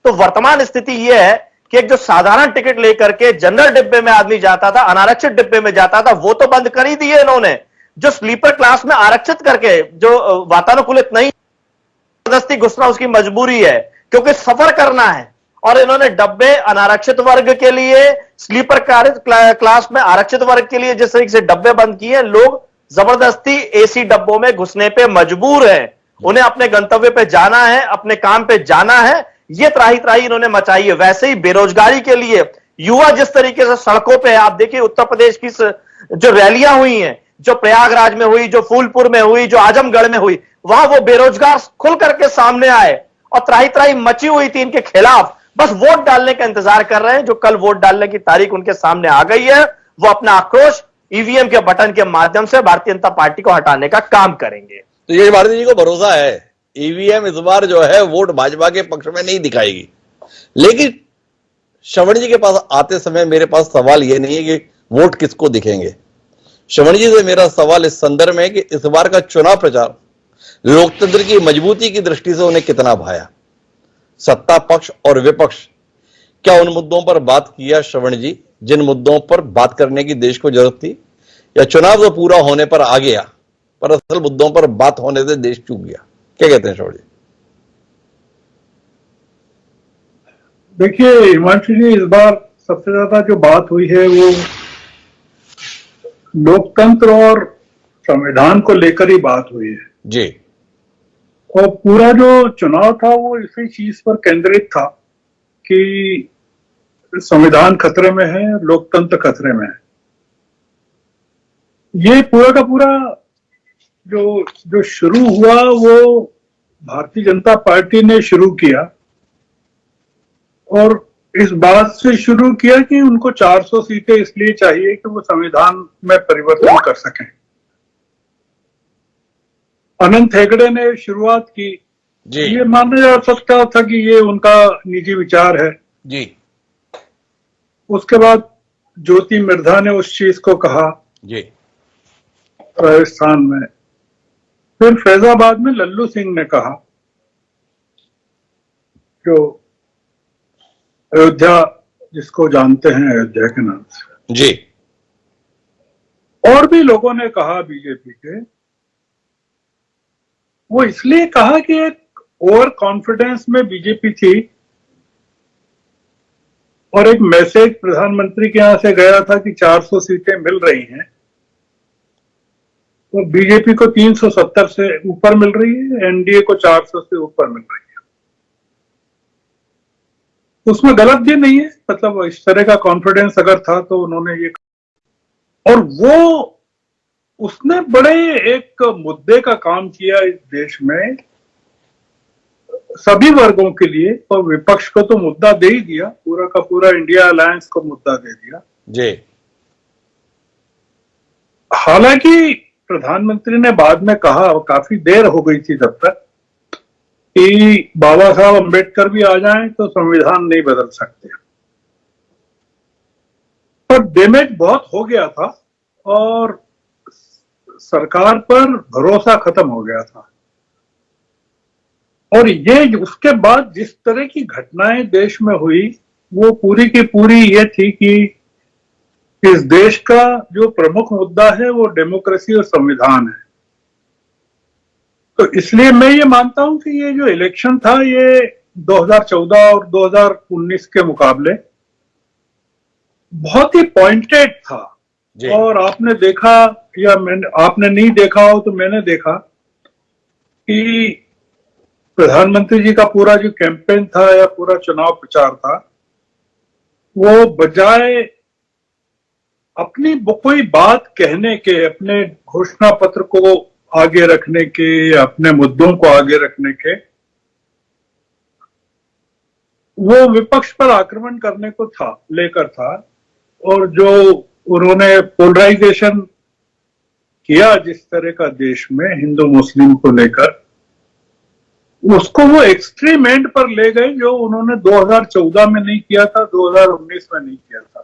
तो वर्तमान स्थिति यह है कि एक जो साधारण टिकट लेकर के जनरल डिब्बे में आदमी जाता था, अनारक्षित डिब्बे में जाता था, वो तो बंद कर ही दिए इन्होंने। जो स्लीपर क्लास में आरक्षित करके जो वातानुकूलित नहीं जबरदस्ती घुसना उसकी मजबूरी है, क्योंकि सफर करना है, और इन्होंने डब्बे अनारक्षित वर्ग के लिए, स्लीपर क्लास में आरक्षित वर्ग के लिए जिस तरीके से डब्बे बंद किए, लोग जबरदस्ती एसी डब्बों में घुसने पे मजबूर हैं। उन्हें अपने गंतव्य पे जाना है, अपने काम पे जाना है, ये त्राही त्राही इन्होंने मचाई है। वैसे ही बेरोजगारी के लिए युवा जिस तरीके से सड़कों पे, आप देखिए उत्तर प्रदेश की जो रैलियां हुई हैं, जो प्रयागराज में हुई, जो फूलपुर में हुई, जो आजमगढ़ में हुई, वहां वो बेरोजगार खुल करके सामने आए और त्राही त्राही मची हुई थी इनके खिलाफ। बस वोट डालने का इंतजार कर रहे हैं। जो कल वोट डालने की तारीख उनके सामने आ गई है, वो अपना आक्रोश ईवीएम के बटन के माध्यम से भारतीय जनता पार्टी को हटाने का काम करेंगे। तो ये भारती जी को भरोसा है ईवीएम इस बार जो है वोट भाजपा के पक्ष में नहीं दिखाएगी। लेकिन श्रवण जी के पास आते समय मेरे पास सवाल ये नहीं है कि वोट किसको दिखेंगे। श्रवण जी से मेरा सवाल इस संदर्भ में है कि इस बार का चुनाव प्रचार लोकतंत्र की मजबूती की दृष्टि से उन्हें कितना भाया। सत्ता पक्ष और विपक्ष क्या उन मुद्दों पर बात किया श्रवण जी जिन मुद्दों पर बात करने की देश को जरूरत थी, या चुनाव तो पूरा होने पर आ गया पर असल मुद्दों पर बात होने से देश चूक गया? क्या कहते हैं श्रवण जी? देखिए हिमांशु जी, इस बार सबसे ज्यादा जो बात हुई है वो लोकतंत्र और संविधान को लेकर ही बात हुई है जी। और पूरा जो चुनाव था वो इसी चीज पर केंद्रित था कि संविधान खतरे में है, लोकतंत्र खतरे में है। ये पूरा का पूरा जो शुरू हुआ वो भारतीय जनता पार्टी ने शुरू किया, और इस बात से शुरू किया कि उनको 400 सीटें इसलिए चाहिए कि वो संविधान में परिवर्तन कर सकें। अनंत हेगड़े ने शुरुआत की जी। ये माना जा सकता था कि ये उनका निजी विचार है जी। उसके बाद ज्योति मिर्धा ने उस चीज को कहा जी राजस्थान में, फिर फैजाबाद में लल्लू सिंह ने कहा, जो अयोध्या जिसको जानते हैं अयोध्या के नाम से जी, और भी लोगों ने कहा बीजेपी के। वो इसलिए कहा कि एक ओवर कॉन्फिडेंस में बीजेपी थी और एक मैसेज प्रधानमंत्री के यहां से गया था कि 400 सीटें मिल रही हैं, तो बीजेपी को 370 से ऊपर मिल रही है, एनडीए को 400 से ऊपर मिल रही है। उसमें गलत भी नहीं है, मतलब इस तरह का कॉन्फिडेंस अगर था तो उन्होंने ये, और वो उसने बड़े एक मुद्दे का काम किया इस देश में सभी वर्गों के लिए, और विपक्ष को तो मुद्दा दे ही दिया, पूरा का पूरा इंडिया अलायंस को मुद्दा दे दिया। जी। हालांकि प्रधानमंत्री ने बाद में कहा, काफी देर हो गई थी तब तक, कि बाबा साहब अम्बेडकर भी आ जाएं तो संविधान नहीं बदल सकते। पर डैमेज बहुत हो गया था और सरकार पर भरोसा खत्म हो गया था। और ये उसके बाद जिस तरह की घटनाएं देश में हुई, वो पूरी की पूरी ये थी कि इस देश का जो प्रमुख मुद्दा है वो डेमोक्रेसी और संविधान है। तो इसलिए मैं ये मानता हूं कि ये जो इलेक्शन था, ये 2014 और 2019 के मुकाबले बहुत ही पॉइंटेड था। और आपने देखा या आपने नहीं देखा हो तो मैंने देखा कि प्रधानमंत्री जी का पूरा जो कैंपेन था या पूरा चुनाव प्रचार था, वो बजाय अपनी कोई बात कहने के, अपने घोषणा पत्र को आगे रखने के, अपने मुद्दों को आगे रखने के, वो विपक्ष पर आक्रमण करने को लेकर था। और जो उन्होंने पोलराइजेशन किया जिस तरह का देश में हिंदू मुस्लिम को लेकर, उसको वो एक्सट्रीम एंड पर ले गए, जो उन्होंने 2014 में नहीं किया था, 2019 में नहीं किया था।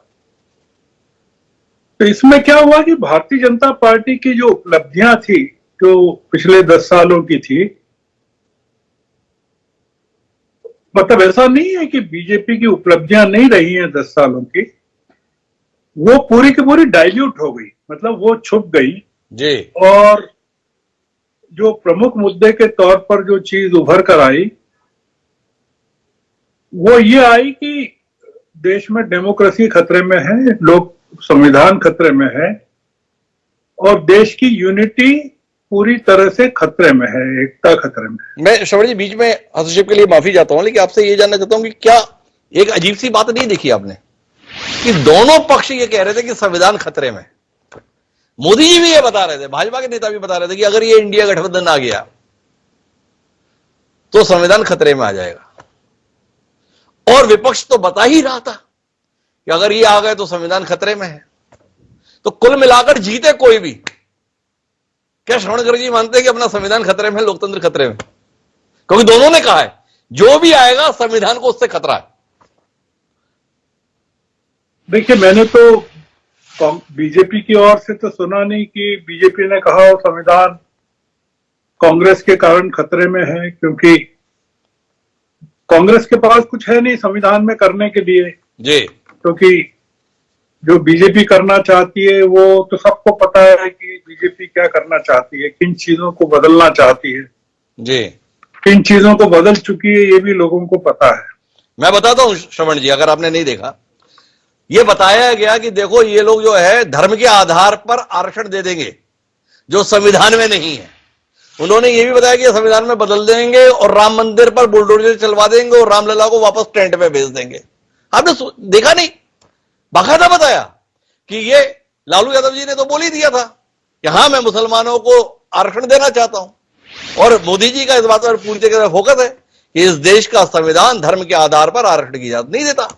तो इसमें क्या हुआ कि भारतीय जनता पार्टी की जो उपलब्धियां थी, जो पिछले 10 सालों की थी, मतलब ऐसा नहीं है कि बीजेपी की उपलब्धियां नहीं रही हैं 10 सालों की, वो पूरी की पूरी डाइल्यूट हो गई, मतलब वो छुप गई जी। और जो प्रमुख मुद्दे के तौर पर जो चीज उभर कर आई, वो ये आई कि देश में डेमोक्रेसी खतरे में है, लोक संविधान खतरे में है, और देश की यूनिटी पूरी तरह से खतरे में है, एकता खतरे में है। मैं श्रवण जी बीच में हस्तक्षेप के लिए माफी चाहता हूं, लेकिन आपसे ये जानना चाहता हूं कि क्या एक अजीब सी बात नहीं देखी आपने कि दोनों पक्ष ये कह रहे थे कि संविधान खतरे में। मोदी जी भी ये बता रहे थे, भाजपा के नेता भी बता रहे थे कि अगर ये इंडिया गठबंधन आ गया तो संविधान खतरे में आ जाएगा। और विपक्ष तो बता ही रहा था कि अगर ये आ गए तो संविधान खतरे में है। तो कुल मिलाकर जीते कोई भी, क्या श्रवणकर जी मानते हैं कि अपना संविधान खतरे में है, लोकतंत्र खतरे में? क्योंकि दोनों ने कहा है जो भी आएगा संविधान को उससे खतरा है। देखिए, मैंने तो बीजेपी की ओर से तो सुना नहीं कि बीजेपी ने कहा हो संविधान कांग्रेस के कारण खतरे में है, क्योंकि कांग्रेस के पास कुछ है नहीं संविधान में करने के लिए जी। क्योंकि जो बीजेपी करना चाहती है वो तो सबको पता है कि बीजेपी क्या करना चाहती है, किन चीजों को बदलना चाहती है जी, किन चीजों को बदल चुकी है, ये भी लोगों को पता है। मैं बताता हूं श्रवण जी, अगर आपने नहीं देखा, ये बताया गया कि देखो ये लोग जो है धर्म के आधार पर आरक्षण दे देंगे जो संविधान में नहीं है। उन्होंने ये भी बताया कि संविधान में बदल देंगे और राम मंदिर पर बुलडोजर चलवा देंगे और रामलला को वापस टेंट में भेज देंगे। आपने देखा नहीं, बाकायदा बताया कि ये लालू यादव जी ने तो बोल ही दिया था कि हाँ मैं मुसलमानों को आरक्षण देना चाहता हूं। और मोदी जी का इस बात पर पूरी तरह फोकस है कि इस देश का संविधान धर्म के आधार पर आरक्षण की इजाजत नहीं देता।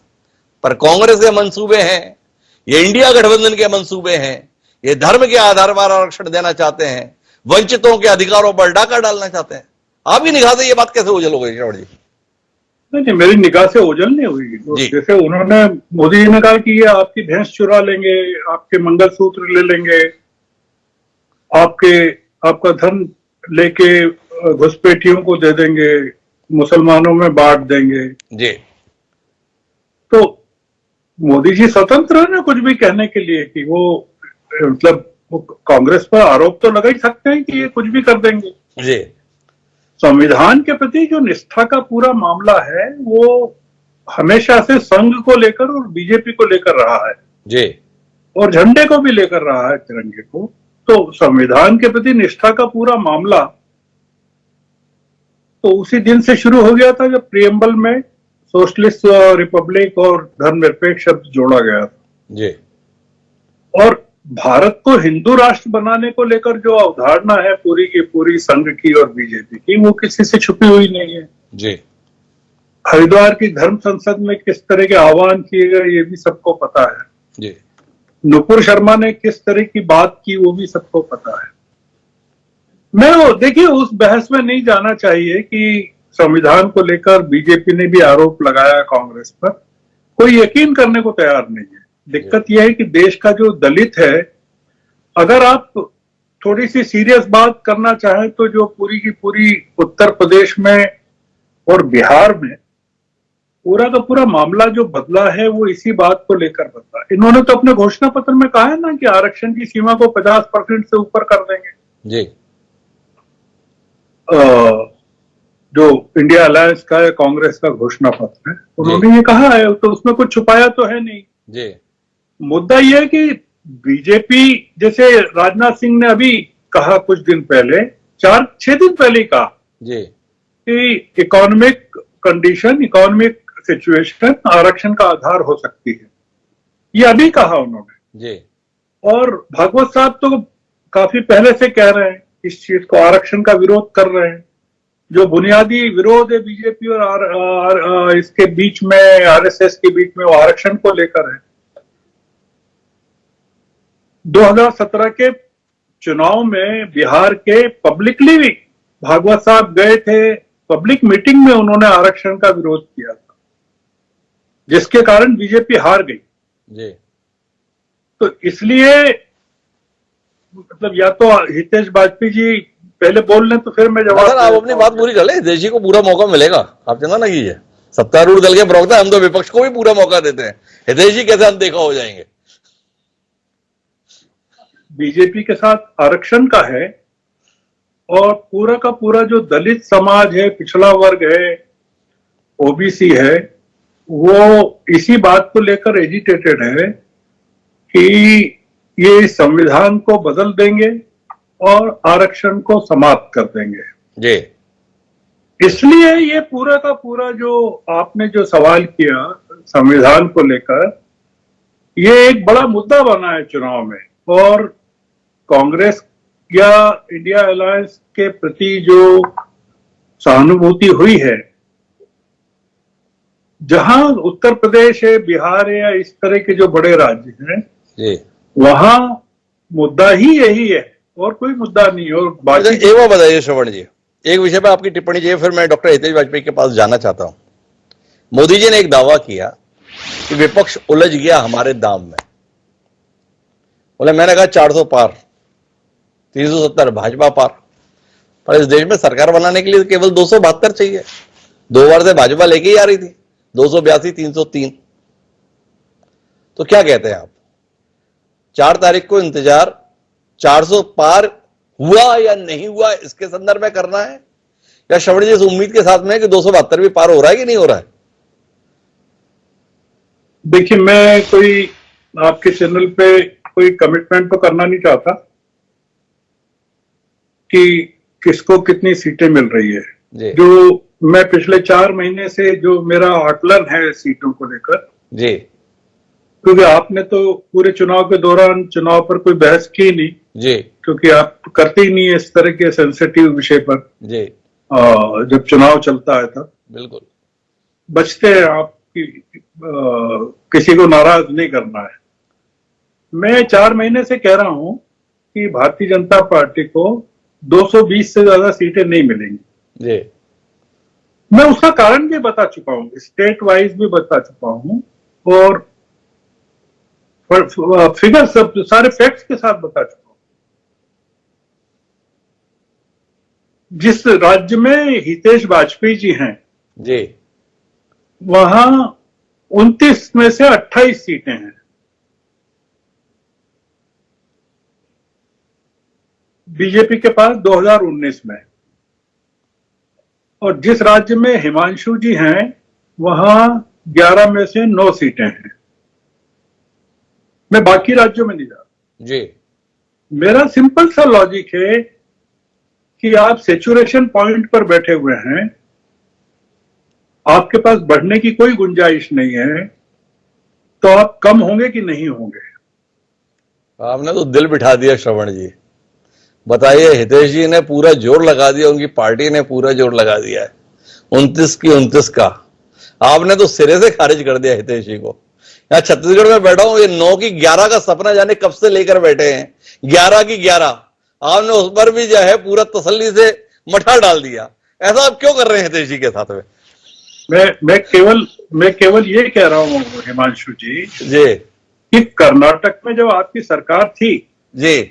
पर कांग्रेस के मंसूबे हैं, ये इंडिया गठबंधन के मंसूबे हैं, ये धर्म के आधार पर आरक्षण देना चाहते हैं, वंचितों के अधिकारों पर डाका डालना चाहते हैं। आपकी निगाह से ये बात कैसे ओझल हो गई श्रवण जी? नहीं, मेरी निगाह से ओझल नहीं हुई। जैसे उन्होंने, मोदी जी ने कहा कि ये आपकी भैंस चुरा लेंगे, आपके मंगलसूत्र ले लेंगे, आपका धन लेके घुसपैठियों को दे देंगे, मुसलमानों में बांट देंगे जी। तो मोदी जी स्वतंत्र है ना कुछ भी कहने के लिए कि वो मतलब वो कांग्रेस पर आरोप तो लगा ही सकते हैं कि ये कुछ भी कर देंगे जी। संविधान के प्रति जो निष्ठा का पूरा मामला है वो हमेशा से संघ को लेकर और बीजेपी को लेकर रहा है जी, और झंडे को भी लेकर रहा है, तिरंगे को। तो संविधान के प्रति निष्ठा का पूरा मामला तो उसी दिन से शुरू हो गया था जब प्रियम्बल में सोशलिस्ट रिपब्लिक और धर्मनिरपेक्ष शब्द जोड़ा गया था जी। और भारत को हिंदू राष्ट्र बनाने को लेकर जो अवधारणा है पूरी की पूरी संघ की और बीजेपी की, वो किसी से छुपी हुई नहीं है जी। हरिद्वार की धर्म संसद में किस तरह के आह्वान किए गए ये भी सबको पता है जी। नुपुर शर्मा ने किस तरह की बात की वो भी सबको पता है। देखिए उस बहस में नहीं जाना चाहिए कि संविधान को लेकर बीजेपी ने भी आरोप लगाया कांग्रेस पर, कोई यकीन करने को तैयार नहीं है। दिक्कत यह है कि देश का जो दलित है, अगर आप थोड़ी सी सीरियस बात करना चाहें तो जो पूरी की पूरी उत्तर प्रदेश में और बिहार में पूरा का पूरा मामला जो बदला है वो इसी बात को लेकर बदला। इन्होंने तो अपने घोषणा पत्र में कहा है ना कि आरक्षण की सीमा को 50% से ऊपर कर देंगे जी। जो इंडिया अलायंस का है, कांग्रेस का घोषणा पत्र है, उन्होंने ये कहा है, तो उसमें कुछ छुपाया तो है नहीं जी। मुद्दा यह है कि बीजेपी, जैसे राजनाथ सिंह ने अभी कहा कुछ दिन पहले, 4-6 दिन पहले ही कहा जी कि इकोनॉमिक कंडीशन, इकोनॉमिक सिचुएशन आरक्षण का आधार हो सकती है, ये अभी कहा उन्होंने जी। और भागवत साहब तो काफी पहले से कह रहे हैं इस चीज को, आरक्षण का विरोध कर रहे हैं। जो बुनियादी विरोध है बीजेपी और इसके बीच में, आरएसएस के बीच में, वो आरक्षण को लेकर है। 2017 के चुनाव में बिहार के पब्लिकली भागवत साहब गए थे, पब्लिक मीटिंग में उन्होंने आरक्षण का विरोध किया था, जिसके कारण बीजेपी हार गई जी। तो इसलिए मतलब या तो हितेश वाजपेयी जी पहले बोल लें तो फिर मैं जवाब। आप अपनी बात पूरी कर ले, हितेश जी को पूरा मौका मिलेगा, आप चिंता ना कीजिए। सत्तारूढ़ दल के प्रवक्ता, हम तो विपक्ष को भी पूरा मौका देते हैं। हितेश जी कैसे अनदेखा हो जाएंगे? बीजेपी के साथ आरक्षण का है और पूरा का पूरा जो दलित समाज है, पिछड़ा वर्ग है, ओबीसी है, वो इसी बात को लेकर एजिटेटेड है कि ये संविधान को बदल देंगे और आरक्षण को समाप्त कर देंगे जी। इसलिए ये पूरा का पूरा जो आपने जो सवाल किया संविधान को लेकर, ये एक बड़ा मुद्दा बना है चुनाव में। और कांग्रेस या इंडिया अलायंस के प्रति जो सहानुभूति हुई है, जहां उत्तर प्रदेश है, बिहार है, या इस तरह के जो बड़े राज्य हैं जी, वहां मुद्दा ही यही है और कोई मुद्दा नहीं। और बाकी एक बात बताइए श्रवण जी, एक विषय पर आपकी टिप्पणी चाहिए, फिर मैं डॉक्टर हितेश वाजपेयी के पास जाना चाहता हूं। मोदी जी ने एक दावा किया कि विपक्ष उलझ गया हमारे दाम में। बोले, मैंने कहा 400 पार, 370 भाजपा पार, पर इस देश में सरकार बनाने के लिए केवल 272 चाहिए। 2 बार से भाजपा लेके ही आ रही थी, 282, 303। तो क्या कहते हैं आप? 4 तारीख को इंतजार 400 पार हुआ या नहीं हुआ इसके संदर्भ में करना है, या श्रवण जी इस उम्मीद के साथ में कि 272 भी पार हो रहा है कि नहीं हो रहा है? देखिए, मैं कोई आपके चैनल पे कोई कमिटमेंट तो करना नहीं चाहता कि किसको कितनी सीटें मिल रही है। जो मैं पिछले 4 महीने से जो मेरा आकलन है सीटों को लेकर जी, क्योंकि आपने तो पूरे चुनाव के दौरान चुनाव पर कोई बहस की नहीं जी, क्योंकि आप करते ही नहीं है इस तरह के सेंसिटिव विषय पर जी, जब चुनाव चलता है तब बिल्कुल बचते हैं आप किसी को नाराज नहीं करना है। मैं 4 महीने से कह रहा हूं कि भारतीय जनता पार्टी को 220 से ज्यादा सीटें नहीं मिलेंगी जी। मैं उसका कारण भी बता चुका हूं, स्टेट वाइज भी बता चुका हूं और फिगर सब सारे फैक्ट्स के साथ बता चुका हूं। जिस राज्य में हितेश वाजपेयी जी हैं जी, वहां 29 में से 28 सीटें हैं। बीजेपी के पास 2019 में। और जिस राज्य में हिमांशु जी हैं वहां 11 में से 9 सीटें हैं। मैं बाकी राज्यों में नहीं जा रहा जी। मेरा सिंपल सा लॉजिक है कि आप सैचुरेशन पॉइंट पर बैठे हुए हैं, आपके पास बढ़ने की कोई गुंजाइश नहीं है, तो आप कम होंगे कि नहीं होंगे। आपने तो दिल बिठा दिया श्रवण जी। बताइए, हितेश जी ने पूरा जोर लगा दिया, उनकी पार्टी ने पूरा जोर लगा दिया है 29 की 29 का। आपने तो सिरे से खारिज कर दिया हितेश जी को। यहाँ छत्तीसगढ़ में बैठा हूं, ये 9 की 11 का सपना जाने कब से लेकर बैठे हैं, 11 की 11 आपने उस पर भी जो है पूरा तसल्ली से मठा डाल दिया। ऐसा आप क्यों कर रहे हैं हितेश जी के साथ में? मैं केवल ये कह रहा हूँ हिमांशु जी कि कर्नाटक में जब आपकी सरकार थी जी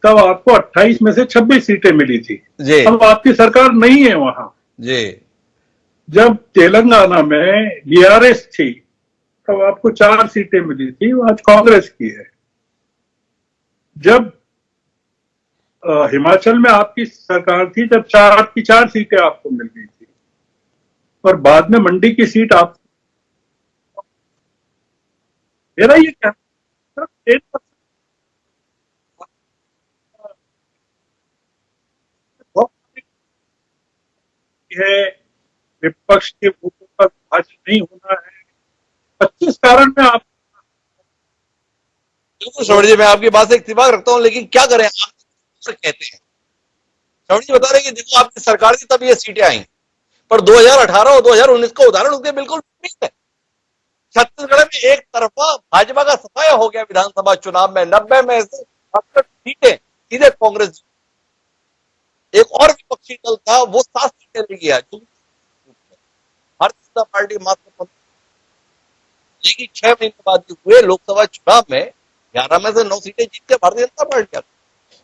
तब आपको 28 में से 26 सीटें मिली थी जी। अब आपकी सरकार नहीं है वहां जी। जब तेलंगाना में बीआरएस थी तब आपको 4 सीटें मिली थी, वो आज कांग्रेस की है। जब हिमाचल में आपकी सरकार थी तब 4 की 4 सीटें आपको मिल गई थी और बाद में मंडी की सीट आप, मेरा ये क्या है, विपक्ष के मुद्दों पर विभाजन नहीं होना है, 25 कारण में आप। बिल्कुल श्रवण जी, मैं आपकी बात से इत्तेफाक रखता हूं, लेकिन क्या करें, आप कहते हैं श्रवण जी बता रहे हैं कि देखो आपकी सरकार थी तब ये सीटें आई, पर 2018 और 2019 का उदाहरण उसके बिल्कुल विपरीत है। छत्तीसगढ़ में एक तरफा भाजपा का सफाया हो गया विधानसभा चुनाव में, 90 में से 68 सीटें सीधे कांग्रेस जी। एक और विपक्षी दल था, वो 7 सीटें ले गया, भारतीय जनता पार्टी मात्र। लेकिन 6 महीने बाद हुए लोकसभा चुनाव में 11 में से 9 सीटें जीत के भारतीय जनता पार्टी।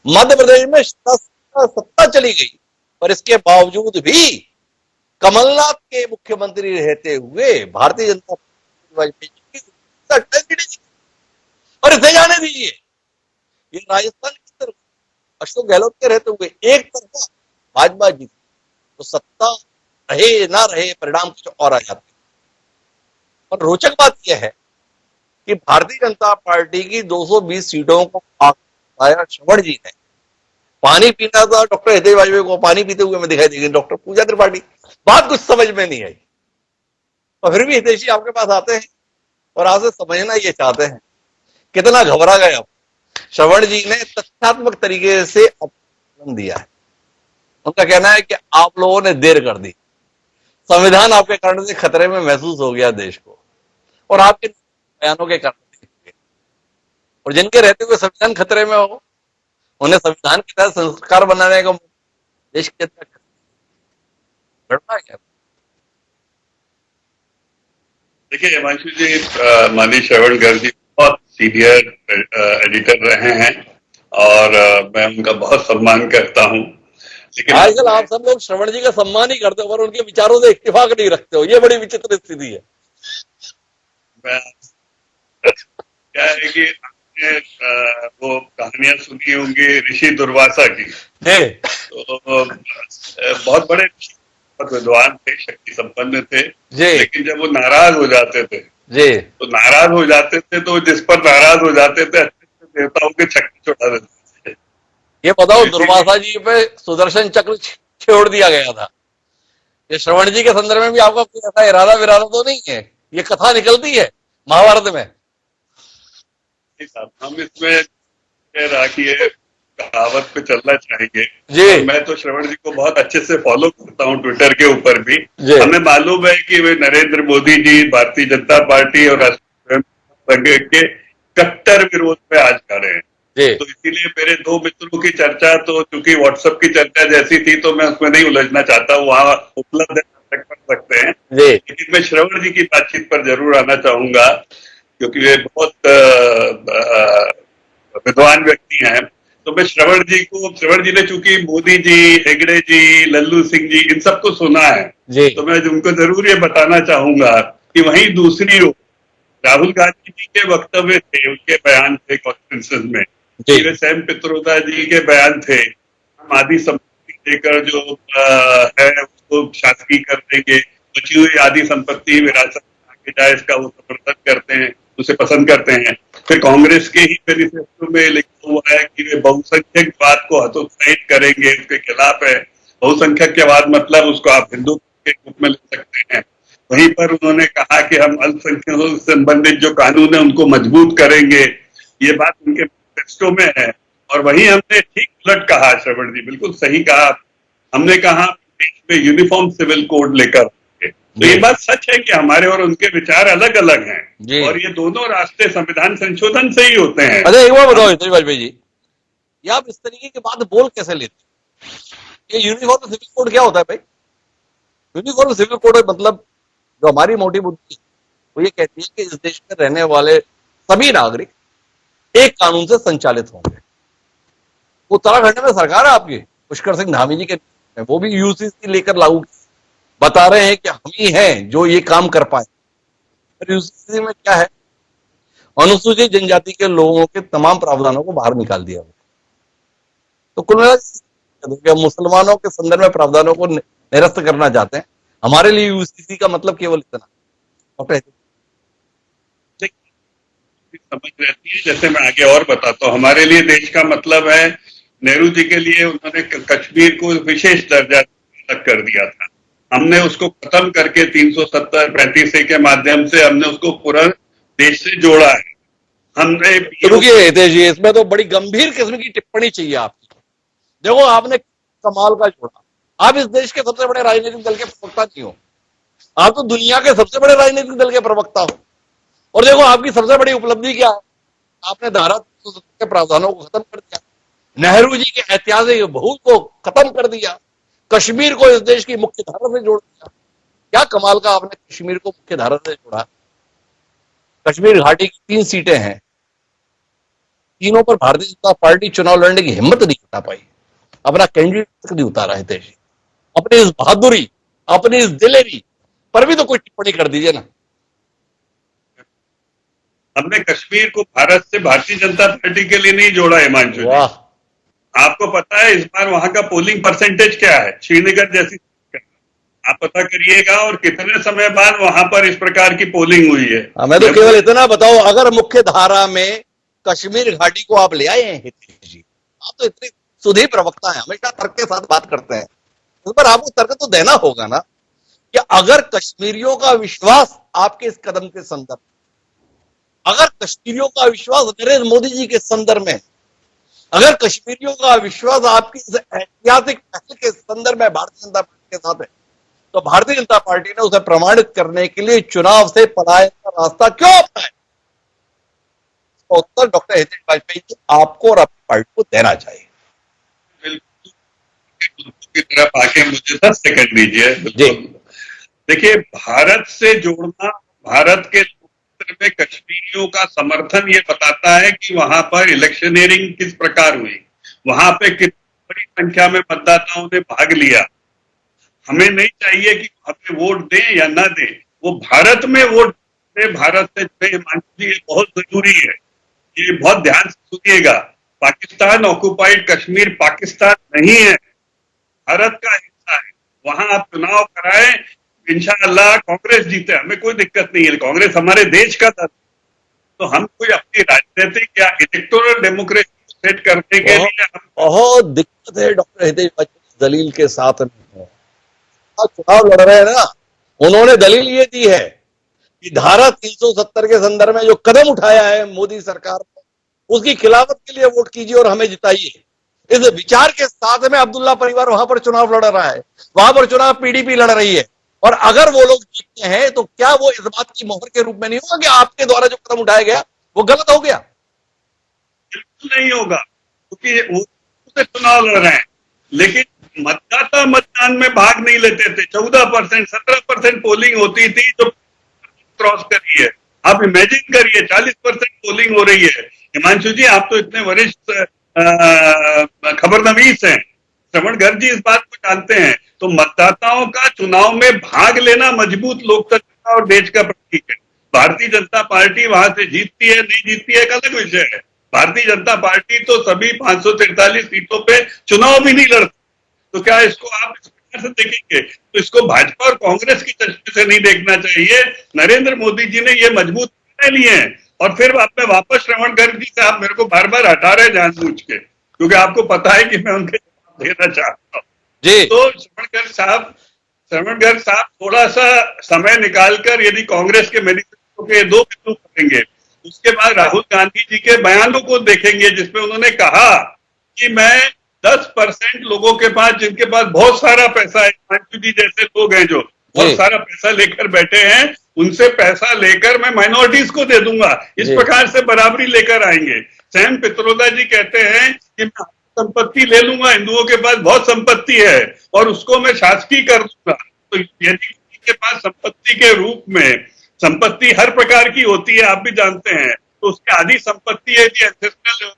मध्य प्रदेश में सत्ता चली गई, पर इसके बावजूद भी कमलनाथ के मुख्यमंत्री रहते हुए भारतीय जनता पार्टी और इसे जाने दीजिए, ये राजस्थान की तरफ अशोक गहलोत के रहते हुए एक तरफा भाजपा जीती, तो सत्ता रहे ना रहे परिणाम कुछ और आ जाते। और रोचक बात यह है कि भारतीय जनता पार्टी की 220 सीटों को आया श्रवण जी ने। पानी पीना था डॉक्टर हितेश वाजपेयी को, पानी पीते हुए मैं दिखाई दी डॉक्टर पूजा त्रिपाठी। बात कुछ समझ में नहीं आई, और फिर भी हितेश जी आपके पास आते हैं और आपसे समझना ये चाहते हैं। कितना घबरा गए आप। श्रवण जी ने तथ्यात्मक तरीके से अपमान दिया है। उनका कहना है कि आप लोगों ने देर कर दी, संविधान आपके कारण से खतरे में महसूस हो गया देश को, और आपके बयानों के कारण। और जिनके रहते हुए संविधान खतरे में हो, उन्हें संविधान के तहत संस्कार बनाने का देश के अंदर घटना क्या? देखिए हिमांशु जी, माननीय श्रवण गर्ग जी बहुत सीनियर एडिटर रहे हैं और मैं उनका बहुत सम्मान करता हूं। लेकिन आजकल आप सब लोग श्रवण जी का सम्मान ही करते हो, पर उनके विचारों से इत्तेफाक नहीं रखते हो। ये बड़ी विचित्र स्थिति है। क्या है कि आपने वो कहानियां सुनी होंगी ऋषि दुर्वासा की। तो बहुत बड़े बहुत विद्वान थे, शक्ति संपन्न थे, लेकिन जब वो नाराज हो जाते थे तो जिस पर नाराज हो जाते थे अच्छे देवताओं के चक्कर छुड़ा देते थे। ये बताओ, दुर्वासा जी पे सुदर्शन चक्र छोड़ दिया गया था। ये श्रवण जी के संदर्भ में भी आपका कोई ऐसा इरादा विरादा तो नहीं है? ये कथा निकलती है महाभारत में। हम इसमें राखिए कहावत पे चलना चाहिए। मैं तो श्रवण जी को बहुत अच्छे से फॉलो करता हूँ, ट्विटर के ऊपर भी। हमें मालूम है कि वे नरेंद्र मोदी जी, भारतीय जनता पार्टी और राष्ट्रीय के कट्टर विरोध में आज खड़े हैं। तो इसीलिए मेरे 2 मित्रों की चर्चा तो चूंकि व्हाट्सएप की चर्चा जैसी थी तो मैं उसमें नहीं उलझना चाहता, वहां उपलब्ध है, कर सकते हैं। लेकिन मैं श्रवण जी की बातचीत पर जरूर आना चाहूंगा क्योंकि वे बहुत विद्वान व्यक्ति हैं। तो मैं श्रवण जी ने चूंकि मोदी जी, हेगड़े जी, लल्लू सिंह जी, इन सबको सुना है, तो मैं उनको जरूर ये बताना चाहूंगा कि वहीं दूसरी ओर राहुल गांधी जी के वक्तव्य थे, उनके बयान थे कॉन्फ्रेंसेस में, वे सैम पित्रोदा जी के बयान थे, हम आधी संपत्ति देकर जो है उसको शासकीय कर देंगे, बची हुई आधी संपत्ति विरासत में आगे जाए, इसका वो समर्थन करते हैं, उसे पसंद करते हैं। फिर कांग्रेस के ही मैनिफेस्टो में लिखा हुआ है कि वे बहुसंख्यकवाद को हतोत्साहित करेंगे, उसके खिलाफ है। बहुसंख्यकवाद मतलब उसको आप हिंदू के रूप में ले सकते हैं। वहीं पर उन्होंने कहा कि हम अल्पसंख्यकों से संबंधित जो कानून है उनको मजबूत करेंगे। ये बात उनके मैनिफेस्टो में है। और वहीं हमने ठीक उलट कहा, श्रवण जी बिल्कुल सही कहा, हमने कहा देश में यूनिफॉर्म सिविल कोड लेकर आएंगे। तो ये बात सच है कि हमारे और उनके विचार अलग अलग हैं और ये दोनों रास्ते संविधान संशोधन से ही होते हैं। अच्छा एक बार बताओ हितेश वाजपेयी जी, ये आप इस तरीके की बात बोल कैसे लेते? ये यूनिफॉर्म सिविल कोड क्या होता है भाई? यूनिफॉर्म सिविल कोड मतलब जो हमारी मोटी बुद्धि वो ये कहती है कि इस देश में रहने वाले सभी नागरिक एक कानून से संचालित होंगे। उत्तराखंड में सरकार है आपकी पुष्कर सिंह धामी जी के, वो भी यूसीसी लेकर लागू बता रहे हैं कि हम ही हैं जो ये काम कर पाए। यूसीसी में क्या है, अनुसूचित जनजाति के लोगों के तमाम प्रावधानों को बाहर निकाल दिया। तो कुल मिलाकर मुसलमानों के संदर्भ में प्रावधानों को निरस्त करना चाहते हैं। हमारे लिए यूसीसी का मतलब केवल इतना समझ रहती है। जैसे मैं आगे और बताता हूँ, हमारे लिए देश का मतलब है, नेहरू जी के लिए उन्होंने कश्मीर को विशेष दर्जा तक कर दिया था, हमने उसको खत्म करके 370-35 के माध्यम से हमने उसको पूरा देश से जोड़ा है। हमने रुकिए हितेश जी, इसमें तो बड़ी गंभीर किस्म की टिप्पणी चाहिए आपकी। देखो आपने कमाल का छोड़ा, आप इस देश के सबसे बड़े राजनीतिक दल के प्रवक्ता नहीं हो, आप तो दुनिया के सबसे बड़े राजनीतिक दल के प्रवक्ता हो। और देखो आपकी सबसे बड़ी उपलब्धि क्या है, आपने धारा 370 के प्रावधानों को खत्म कर दिया, नेहरू जी के ऐतिहासिक भूत को खत्म कर दिया, कश्मीर को इस देश की मुख्य धारा से जोड़ दिया। क्या कमाल का आपने कश्मीर को मुख्य धारा से जोड़ा। कश्मीर घाटी की 3 सीटें हैं, तीनों पर भारतीय जनता पार्टी चुनाव लड़ने की हिम्मत नहीं जुटा पाई, अपना कैंडिडेट नहीं उतारा है। देश अपनी इस बहादुरी, अपनी इस दिलेरी पर भी तो कोई टिप्पणी कर दीजिए ना। हमने कश्मीर को भारत से भारतीय जनता पार्टी के लिए नहीं जोड़ा हिमांशु जी। आपको पता है इस बार वहां का पोलिंग परसेंटेज क्या है? श्रीनगर जैसी आप पता करिएगा, और कितने समय बाद वहां पर इस प्रकार की पोलिंग हुई है। हमें तो केवल इतना बताओ, अगर मुख्य धारा में कश्मीर घाटी को आप ले आए हैं हितेश जी, आप तो इतने सुधी प्रवक्ता हैं, हमेशा तर्क के साथ बात करते हैं, इस पर आपको तर्क तो देना होगा ना कि अगर कश्मीरियों का विश्वास आपके इस कदम के संदर्भ, अगर कश्मीरियों का विश्वास नरेंद्र मोदी जी के संदर्भ में, अगर कश्मीरियों का विश्वास आपकी इस ऐतिहासिक पहल के संदर्भ में भारतीय जनता पार्टी के साथ है, तो भारतीय जनता पार्टी ने उसे प्रमाणित करने के लिए चुनाव से पलायन का रास्ता क्यों अपनाया? उत्तर डॉक्टर हितेश वाजपेयी जी आपको और अपनी पार्टी को देना चाहिए। की तरफ आके मुझे 10 सेकंड दीजिए। देखिए, भारत से जोड़ना, भारत के लोकतंत्र में कश्मीरियों का समर्थन ये बताता है कि वहां पर इलेक्शनियरिंग किस प्रकार हुई, वहां पे कितनी बड़ी संख्या में मतदाताओं ने भाग लिया। हमें नहीं चाहिए कि हमें वोट दें या ना दें, वो भारत में वोट दें, भारत से जुड़े। हिमांशु जी, ये बहुत जरूरी है, ये बहुत ध्यान से सुनिएगा। पाकिस्तान ऑक्युपाइड कश्मीर पाकिस्तान नहीं है, भारत का हिस्सा है। वहां आप चुनाव कराएं, इंशाअल्लाह कांग्रेस जीते, हमें कोई दिक्कत नहीं है, कांग्रेस हमारे देश का था। तो हम कोई अपनी राजनीतिक या इलेक्टोरल डेमोक्रेसी सेट करने के लिए बहुत दिक्कत है डॉक्टर हितेश वाजपेयी दलील के साथ में चुनाव लड़ रहे हैं ना। उन्होंने दलील ये दी है कि धारा 370 के संदर्भ में जो कदम उठाया है मोदी सरकार ने, उसकी खिलाफत के लिए वोट कीजिए और हमें जिताइए। इस विचार के साथ में अब्दुल्ला परिवार वहां पर चुनाव लड़ रहा है, वहां पर चुनाव पीडीपी लड़ रही है, और अगर वो लोग जीतते हैं तो क्या वो इस बात की मोहर के रूप में नहीं होगा कि आपके द्वारा जो कदम उठाया गया वो गलत हो गया? बिल्कुल नहीं होगा, क्योंकि वो चुनाव लड़ रहे हैं, लेकिन मतदाता मतदान में भाग नहीं लेते थे। 14%, 17% पोलिंग होती थी जो क्रॉस करी है। आप इमेजिन करिए 40% पोलिंग हो रही है। हिमांशु जी, आप तो इतने वरिष्ठ खबरनवीस हैं, श्रवण गर्ग जी इस बात को जानते हैं। तो मतदाताओं का चुनाव में भाग लेना मजबूत लोकतंत्र और देश का प्रतीक है। भारतीय जनता पार्टी वहां से जीतती है नहीं जीतती है एक अलग विषय है। भारतीय जनता पार्टी तो सभी 543 सीटों पे चुनाव भी नहीं लड़ती। तो क्या इसको आप इस प्रकार से देखेंगे? तो इसको भाजपा और कांग्रेस की दृष्टि से नहीं देखना चाहिए। नरेंद्र मोदी जी ने ये मजबूत निर्णय लिए हैं, और फिर मैं वापस श्रवण गर्ग जी से, आप मेरे को बार बार हटा रहे जानबूझ के, क्योंकि आपको पता है कि मैं उनके जवाब देना चाहता हूँ जी। तो श्रवण गर्ग साहब थोड़ा सा समय निकालकर यदि कांग्रेस के मैनिफेस्टो के 2 बिंदु करेंगे, उसके बाद राहुल गांधी जी के बयानों को देखेंगे जिसमें उन्होंने कहा कि मैं 10% लोगों के पास, जिनके पास बहुत सारा पैसा है, हिमांशु जी जैसे लोग हैं जो बहुत सारा पैसा लेकर बैठे हैं, उनसे पैसा लेकर मैं माइनॉरिटीज को दे दूंगा, इस प्रकार से बराबरी लेकर आएंगे। सैम पित्रोदा जी कहते हैं कि मैं संपत्ति ले लूंगा, हिंदुओं के पास बहुत संपत्ति है और उसको मैं शासकीय कर दूंगा। तो यदि किसी के पास संपत्ति के रूप में, संपत्ति हर प्रकार की होती है, आप भी जानते हैं, तो उसकी आधी संपत्ति है कि एंसेस्ट्रल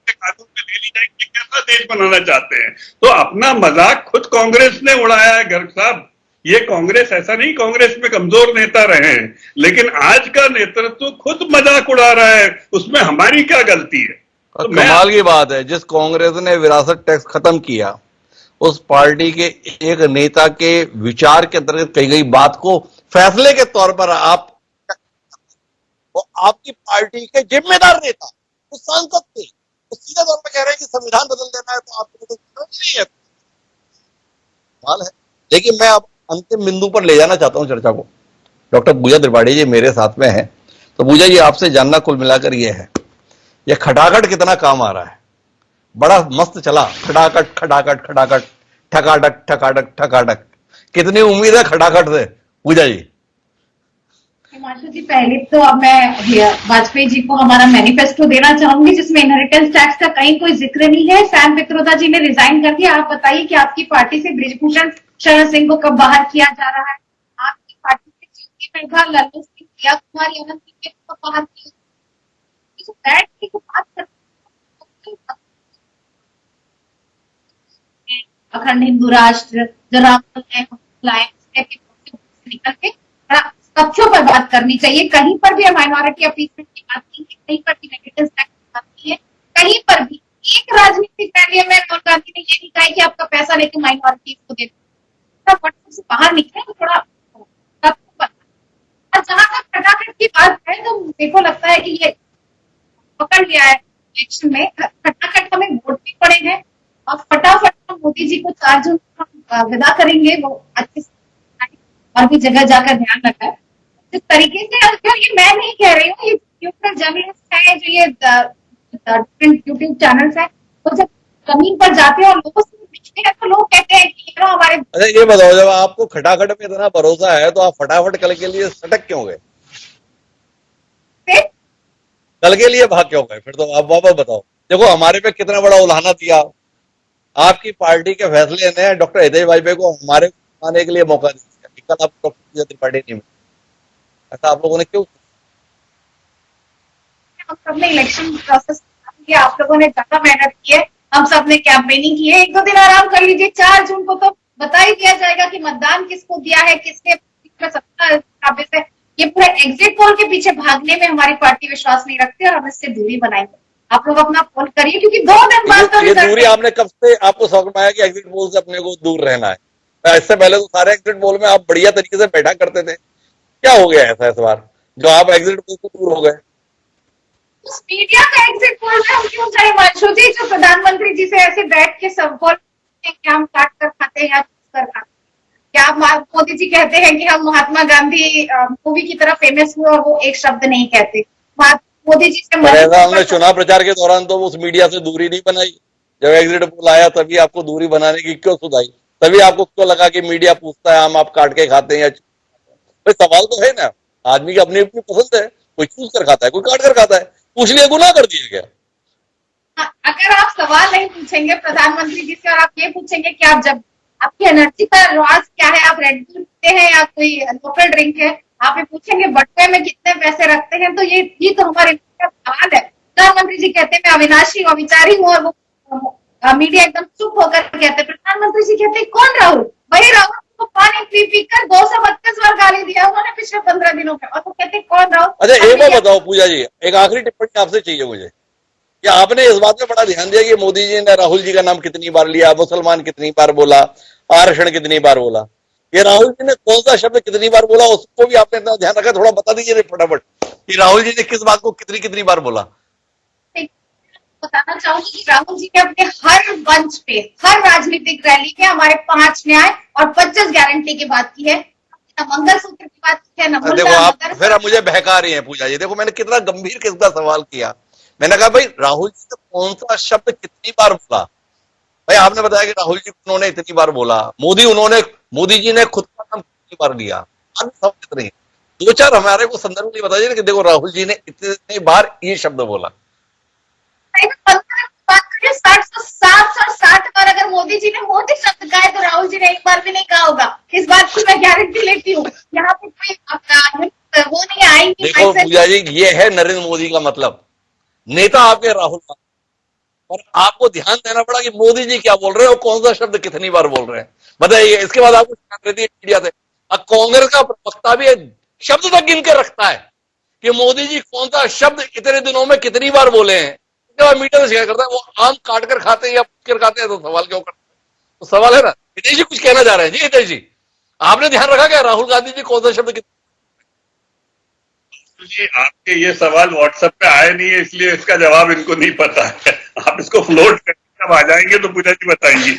कानून में ले ली जाएगी, कैसा देश बनाना चाहते हैं। तो अपना मजाक खुद कांग्रेस ने उड़ाया है गर्ग साहब। ये कांग्रेस ऐसा नहीं, कांग्रेस में कमजोर नेता रहे हैं, लेकिन आज का नेतृत्व खुद मजाक उड़ा रहा है, उसमें हमारी क्या गलती है। तो कमाल की बात है, जिस कांग्रेस ने विरासत टैक्स खत्म किया, उस पार्टी के एक नेता के विचार के अंतर्गत कही गई बात को फैसले के तौर पर आप, आपकी पार्टी के जिम्मेदार नेता, उस सांसद थे, तो सीधे तौर पर कह रहे हैं कि संविधान बदल देना है, तो आपको तो नहीं है। सवाल है। लेकिन मैं अब अंतिम बिंदु पर ले जाना चाहता हूं चर्चा को। डॉक्टर पूजा त्रिपाठी जी मेरे साथ में हैं, तो पूजा जी आपसे जानना कुल मिलाकर ये है, ये खटाखट कितना काम आ रहा है? बड़ा मस्त चला, खटाखट खटाखट खटाखट, ठकाटक ठकाटक ठकाटक, कितनी उम्मीद है खटाखट से पूजा जी? हिमांशु जी, पहले तो अब मैं वाजपेयी जी को हमारा मैनिफेस्टो देना चाहूंगी, जिसमें इनहेरिटेंस टैक्स का कहीं कोई जिक्र नहीं है। सैम पित्रोदा जी ने रिजाइन कर दिया। आप बताइए कि आपकी पार्टी से बृजभूषण शरण सिंह को कब बाहर किया जा रहा है? आपकी पार्टी से ज्योति मेघा, लल्लू सिंह, प्रिया कुमारी, अनंत सिंह को बाहर किया? बैठ के बात करते, अखंड हिंदू राष्ट्र, जो राम निकल के तथ्यों पर बात करनी चाहिए। कहीं पर भी माइनॉरिटी अपीसमेंट की बात नहीं है, कहीं पर भी नेगेटिव टैक्स की बात नहीं है, कहीं पर भी एक राजनीतिक रैली में राहुल गांधी ने ये नहीं कहा कि आपका पैसा लेके माइनॉरिटीज को दे दो, से बाहर निकले तो थोड़ा तथ्य पर। और जहां तक खटाखट की बात है, तो मेरे को लगता है कि ये पकड़ लिया है इलेक्शन में, खटाखट हमें वोट भी पड़े हैं और फटाफट हम मोदी जी को 4 जून को विदा करेंगे। वो अच्छे से और भी जगह जाकर ध्यान रखा है जिस तरीके से। ये मैं नहीं कह रही हूँ, ये यूट्यूब जर्नलिस्ट है, जो ये यूट्यूब चैनल्स है, वो जब जमीन पर जाते हैं और लोगों से मिलते हैं तो लोग कहते हैं कि हमारे। अच्छा ये बताओ, जब आपको खटाखट में इतना भरोसा है तो आप फटाफट कल के लिए सटक क्यों गए? कल के लिए भाग क्यों गए? फिर तो आप वापस बताओ। देखो हमारे पे कितना बड़ा उल्हाना दिया आपकी पार्टी के फैसले ने, डॉक्टर हितेश वाजपेयी को हमारे आने के लिए मौका दिया, कल आप डॉक्टर पूजा त्रिपाठी नहीं मिले, ऐसा आप लोगों ने क्यों? हम सबने इलेक्शन प्रोसेस किया, आप लोगों ने ज्यादा मेहनत की है, हम सब ने कैंपेनिंग की है। 1-2 दिन आराम कर लीजिए, 4 जून को तो बता ही दिया जाएगा कि मतदान किसको दिया है, किसके सत्ता से। ये पूरे एग्जिट पोल के पीछे भागने में हमारी पार्टी विश्वास नहीं रखती और हम इससे दूरी बनाएंगे। आप लोग अपना पोल करिए, क्योंकि 2 दिन बाद तो ये दूरी आपने कब से आपको समझ में आया कि एग्जिट पोल से अपने को दूर रहना है? इससे पहले तो सारे एग्जिट पोल में आप बढ़िया तरीके से बैठा करते थे, क्या हो गया ऐसा इस बार जो आप एग्जिट पोल से दूर हो गए? मीडिया का एग्जिट पोल में हम क्यों जाए हिमांशु जी? जो प्रधानमंत्री जी से ऐसे बैठ के सब बोल क्या हम काट कर खाते हैं या चूस कर खाते हैं? क्या मोदी जी कहते हैं कि हम महात्मा गांधी मूवी की तरह फेमस हुए और वो एक शब्द नहीं कहते? मोदी जी से हमने चुनाव प्रचार के दौरान तो उस मीडिया से दूरी नहीं बनाई, जब एग्जिट पोल आया तभी आपको दूरी बनाने की क्यों सुधाई? तभी आपको क्यों लगा कि मीडिया पूछता है हम आप काट के खाते हैं या? भाई सवाल तो है ना, आदमी की अपनी अपनी पसंद है, कोई चूस कर खाता है, कोई काट कर खाता है, पूछ लिया गुनाह कर दिया गया। अगर आप सवाल नहीं पूछेंगे प्रधानमंत्री जी से और आप ये पूछेंगे कि आप जब आपकी एनर्जी का राज क्या है, आप रेड बुल पीते हैं या कोई लोकल ड्रिंक है, आप ये पूछेंगे बटुए में कितने पैसे रखते हैं, तो ये तो हमारे सवाल है। प्रधानमंत्री जी कहते हैं मैं अविनाशी हूँ, अविचारी हूँ, और वो मीडिया एकदम चुप होकर कहते। प्रधानमंत्री जी कहते कौन राहुल? वही राहुल को पानी पी पी कर 232 बार गाली दिया उन्होंने पिछले 15 दिनों में, और वो कहते कौन राहुल? अच्छा एक बात बताओ पूजा जी, एक आखिरी टिप्पणी आपसे चाहिए मुझे, कि आपने इस बात में बड़ा ध्यान दिया कि मोदी जी ने राहुल जी का नाम कितनी बार लिया, मुसलमान कितनी बार बोला, आरक्षण कितनी बार बोला, ये राहुल जी ने कौन सा शब्द कितनी बार बोला, उसको भी आपने इतना ध्यान रखा? थोड़ा बता दीजिए फटाफट कि राहुल जी ने किस बात को कितनी बार बोला। बताना चाहूंगी कि राहुल जी ने अपने हर मंच पे, हर राजनीतिक रैली में हमारे 5 न्याय और 25 गारंटी की बात की है। ना मंगलसूत्र की बात किया ना देखो आप फिर आप मुझे बहका रही हैं पूजा जी। देखो मैंने कितना गंभीर किस्म का सवाल किया। मैंने कहा भाई राहुल जी ने कौन सा शब्द कितनी बार बोला। भाई आपने बताया कि राहुल जी उन्होंने इतनी बार बोला, मोदी जी ने खुद का नाम कितनी बार लिया, कितनी, दो चार हमारे को संदर्भ नहीं बताइए ना कि देखो राहुल जी ने इतनी बार ये शब्द बोला। 760 बार अगर मोदी जी ने मोदी शब्द कहा है तो राहुल जी ने एक बार भी नहीं कहा होगा। इस बात की मैं गारंटी लेती हूँ। यहाँ पे कोई वो नहीं आएंगे। देखो पूजा जी, ये है नरेंद्र मोदी का मतलब। नेता आपके राहुल गांधी, और आपको ध्यान देना पड़ा कि मोदी जी क्या बोल रहे हैं और कौन सा शब्द कितनी बार बोल रहे हैं, बताइए। इसके बाद आपको ध्यान देती है मीडिया से। अब कांग्रेस का प्रवक्ता भी शब्द तक गिन के रखता है कि मोदी जी कौन सा शब्द इतने दिनों में कितनी बार बोले हैं। मीडिया में शेयर करता है। वो आम काट कर खाते हैं या कर खाते हैं तो सवाल क्यों करते हैं? तो सवाल है ना। हितेश जी कुछ कहना चाह रहे हैं। जी हितेश जी, आपने ध्यान रखा क्या राहुल गांधी जी कौन सा शब्द जी आपके ये सवाल व्हाट्सएप पे आए नहीं है, इसलिए इसका जवाब इनको नहीं पता है। आप इसको फ्लोट करके जब आ जाएंगे तो पूजा जी बताएंगी।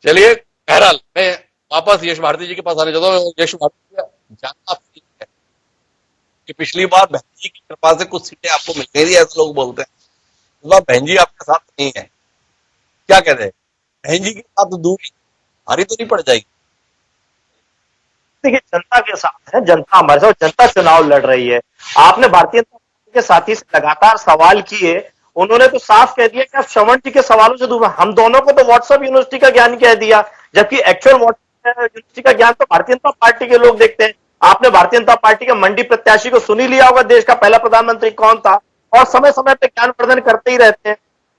चलिए बहरहाल मैं वापस यश भारती जी के पास आने चाहता हूँ। यश भारती जानना आपसे है कि पिछली बार बहन जी की कृपा से कुछ सीटें आपको मिल गई थी, ऐसे लोग बोलते हैं। इस बार बहन जी आपके साथ नहीं है, क्या कहते हैं? बहन जी के साथ दूरी भारी तो नहीं पड़ जाएगी? देखिए जनता के साथ है, जनता हमारे साथ, जनता चुनाव लड़ रही है। आपने भारतीय जनता पार्टी के साथी से लगातार सवाल किए, उन्होंने तो साफ कह दिया कि आप श्रवण जी के सवालों से दूर। हम दोनों को तो व्हाट्सएप यूनिवर्सिटी का ज्ञान कह दिया, जबकि एक्चुअल व्हाट्सएप यूनिवर्सिटी का ज्ञान तो भारतीय जनता पार्टी के लोग देखते हैं। आपने भारतीय जनता पार्टी के मंडी प्रत्याशी को सुन ही लिया होगा, देश का पहला प्रधानमंत्री कौन था, और समय समय पर ज्ञानवर्धन करते ही रहते हैं।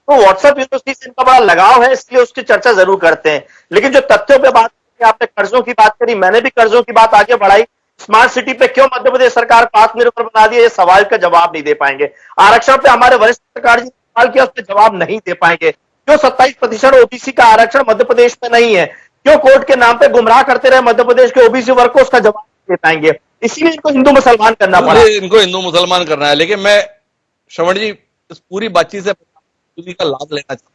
तो व्हाट्सएप यूनिवर्सिटी से इनका बड़ा लगाव है, इसलिए उसकी चर्चा जरूर करते हैं। लेकिन जो तथ्यों पर बात, आपने कर्जों की बात करी, मैंने भी कर्जों की बात आगे बढ़ाई। स्मार्ट सिटी पे क्यों मध्य प्रदेश सरकार आत्मनिर्भर बना दिया, ये सवाल का जवाब नहीं दे पाएंगे। आरक्षण पे हमारे वरिष्ठ पत्रकार जी सवाल किया, उसका जवाब नहीं दे पाएंगे। क्यों 27% ओबीसी का आरक्षण मध्य प्रदेश में नहीं है, क्यों कोर्ट के नाम पे गुमराह करते रहे मध्य प्रदेश के ओबीसी वर्ग को, उसका जवाब नहीं दे पाएंगे। इसीलिए इनको हिंदू मुसलमान करना पड़ा। इनको हिंदू मुसलमान करना है। लेकिन मैं श्रवण जी इस पूरी बातचीत से का लाभ लेना चाहता हूं,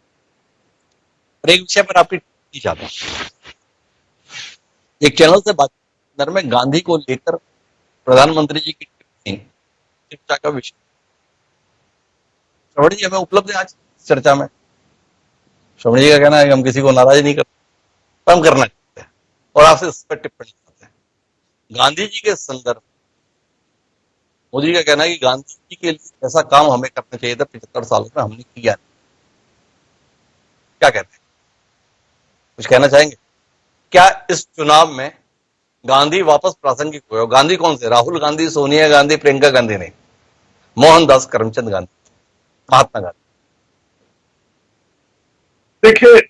एक विषय पर आपकी टिप्पणी चाहता हूं। एक चैनल से बात में गांधी को लेकर प्रधानमंत्री जी की टिप्पणी चर्चा का विषय। श्रवण जी हमें उपलब्ध है आज चर्चा में। श्रवण जी का कहना है कि हम किसी को नाराज नहीं करते, पर हम करना चाहते हैं और आपसे इस पर टिप्पणी करते हैं। गांधी जी के संदर्भ मोदी का कहना है कि गांधी जी के लिए ऐसा काम हमें करना चाहिए था 75 सालों में, हमने किया नहीं। क्या कहते हैं, कुछ कहना चाहेंगे? क्या इस चुनाव में गांधी वापस प्रासंगिक हुए? गांधी कौन से? राहुल गांधी, सोनिया गांधी, प्रियंका गांधी नहीं, मोहनदास करमचंद गांधी, महात्मा गांधी। देखिए,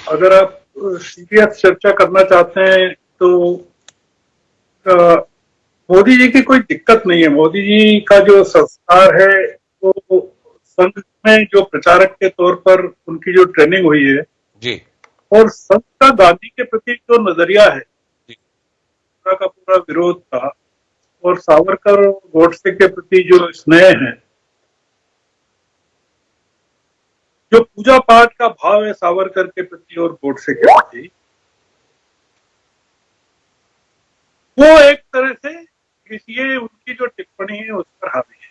अगर आप सीरियस चर्चा करना चाहते हैं तो मोदी जी की कोई दिक्कत नहीं है। मोदी जी का जो संस्कार है वो संघ में जो प्रचारक के तौर पर उनकी जो ट्रेनिंग हुई है जी, और संघ का गांधी के प्रति जो नजरिया है, पूरा का पूरा विरोध था, और सावरकर गोडसे के प्रति जो स्नेह है, जो पूजा पाठ का भाव है सावरकर के प्रति और गोडसे के प्रति, वो एक तरह से ये उनकी जो टिप्पणी है उस पर हावी है।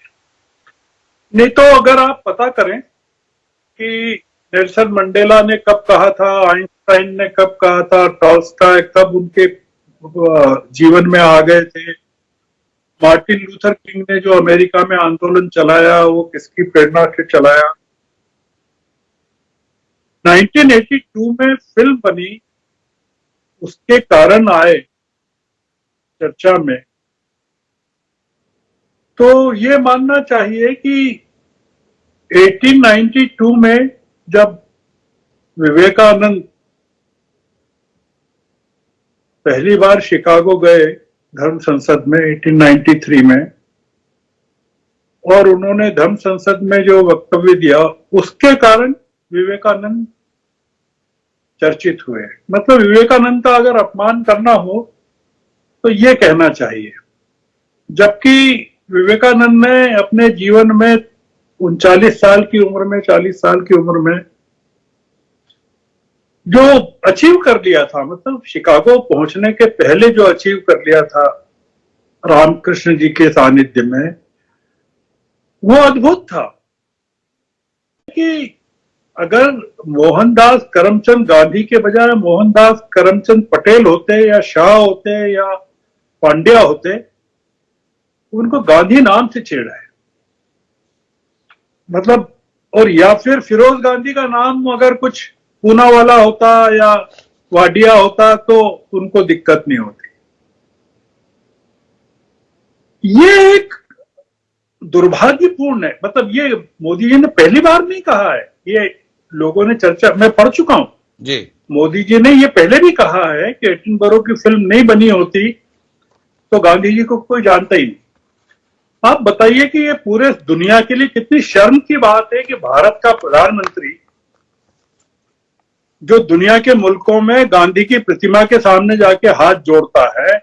नहीं तो अगर आप पता करें कि नेल्सन मंडेला ने कब कहा था, आइंस्टाइन ने कब कहा था, टॉल्स्टॉय कब उनके जीवन में आ गए थे, मार्टिन लूथर किंग ने जो अमेरिका में आंदोलन चलाया वो किसकी प्रेरणा से चलाया। 1982 में फिल्म बनी, उसके कारण आए चर्चा में। तो ये मानना चाहिए कि 1892 में जब विवेकानंद पहली बार शिकागो गए धर्म संसद में 1893 में, और उन्होंने धर्म संसद में जो वक्तव्य दिया उसके कारण विवेकानंद चर्चित हुए। मतलब विवेकानंद का अगर अपमान करना हो तो ये कहना चाहिए। जबकि विवेकानंद ने अपने जीवन में 39 साल की उम्र में, 40 साल की उम्र में जो अचीव कर लिया था, मतलब शिकागो पहुंचने के पहले जो अचीव कर लिया था रामकृष्ण जी के सानिध्य में, वो अद्भुत था। कि अगर मोहनदास करमचंद गांधी के बजाय मोहनदास करमचंद पटेल होते या शाह होते या पांड्या होते, उनको गांधी नाम से छेड़ा है, मतलब, और या फिर फिरोज गांधी का नाम अगर कुछ पूना वाला होता या वाडिया होता तो उनको दिक्कत नहीं होती। ये एक दुर्भाग्यपूर्ण है। मतलब ये मोदी जी ने पहली बार नहीं कहा है, ये लोगों ने चर्चा, मैं पढ़ चुका हूं जी। मोदी जी ने ये पहले भी कहा है कि एटनबरो की फिल्म नहीं बनी होती तो गांधी जी को कोई जानता ही नहीं। आप बताइए कि ये पूरे दुनिया के लिए कितनी शर्म की बात है कि भारत का प्रधानमंत्री जो दुनिया के मुल्कों में गांधी की प्रतिमा के सामने जाके हाथ जोड़ता है,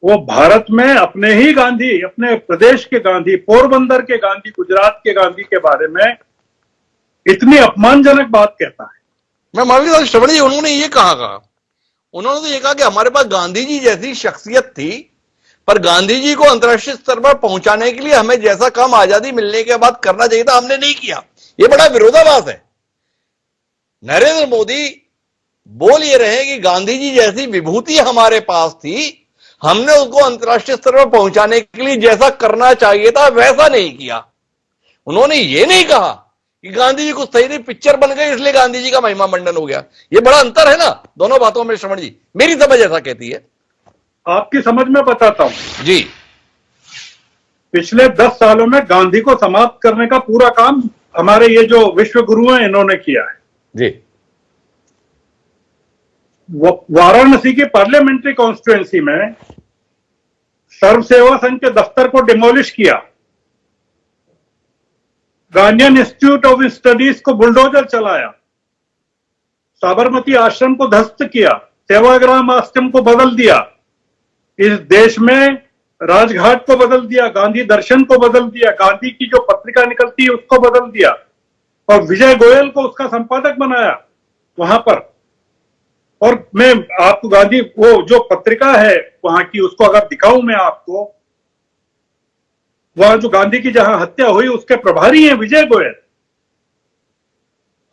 वो भारत में अपने ही गांधी, अपने प्रदेश के गांधी, पोरबंदर के गांधी, गुजरात के गांधी के बारे में इतनी अपमानजनक बात कहता है। मैं मालवीय श्रवण जी, उन्होंने ये कहा उन्होंने तो ये कहा कि हमारे पास गांधी जी जैसी शख्सियत थी, पर गांधी जी को अंतर्राष्ट्रीय स्तर पर पहुंचाने के लिए हमें जैसा काम आजादी मिलने के बाद करना चाहिए था, हमने नहीं किया। ये बड़ा विरोधाभास है। नरेंद्र मोदी बोल ये रहे कि गांधी जी जैसी विभूति हमारे पास थी, हमने उसको अंतर्राष्ट्रीय स्तर पर पहुंचाने के लिए जैसा करना चाहिए था वैसा नहीं किया। उन्होंने ये नहीं कहा कि गांधी जी को सही नहीं, पिक्चर बन गई इसलिए गांधी जी का महिमा मंडन हो गया। ये बड़ा अंतर है ना दोनों बातों में श्रवण जी, मेरी समझ ऐसा कहती है। आपकी समझ में बताता हूं जी। पिछले 10 सालों में गांधी को समाप्त करने का पूरा काम हमारे ये जो विश्व गुरु हैं इन्होंने किया है जी। वाराणसी की पार्लियामेंट्री कॉन्स्टिट्यूएंसी में सर्व सेवा संघ के दफ्तर को डिमोलिश किया, गांधीयन इंस्टीट्यूट ऑफ स्टडीज को बुलडोजर चलाया, साबरमती आश्रम को ध्वस्त किया, सेवाग्राम आश्रम को बदल दिया, इस देश में राजघाट को बदल दिया, गांधी दर्शन को बदल दिया, गांधी की जो पत्रिका निकलती है उसको बदल दिया, और विजय गोयल को उसका संपादक बनाया वहां पर। और मैं आपको गांधी वो जो पत्रिका है वहां की उसको अगर दिखाऊं मैं आपको, वहां जो गांधी की जहां हत्या हुई उसके प्रभारी हैं विजय गोयल।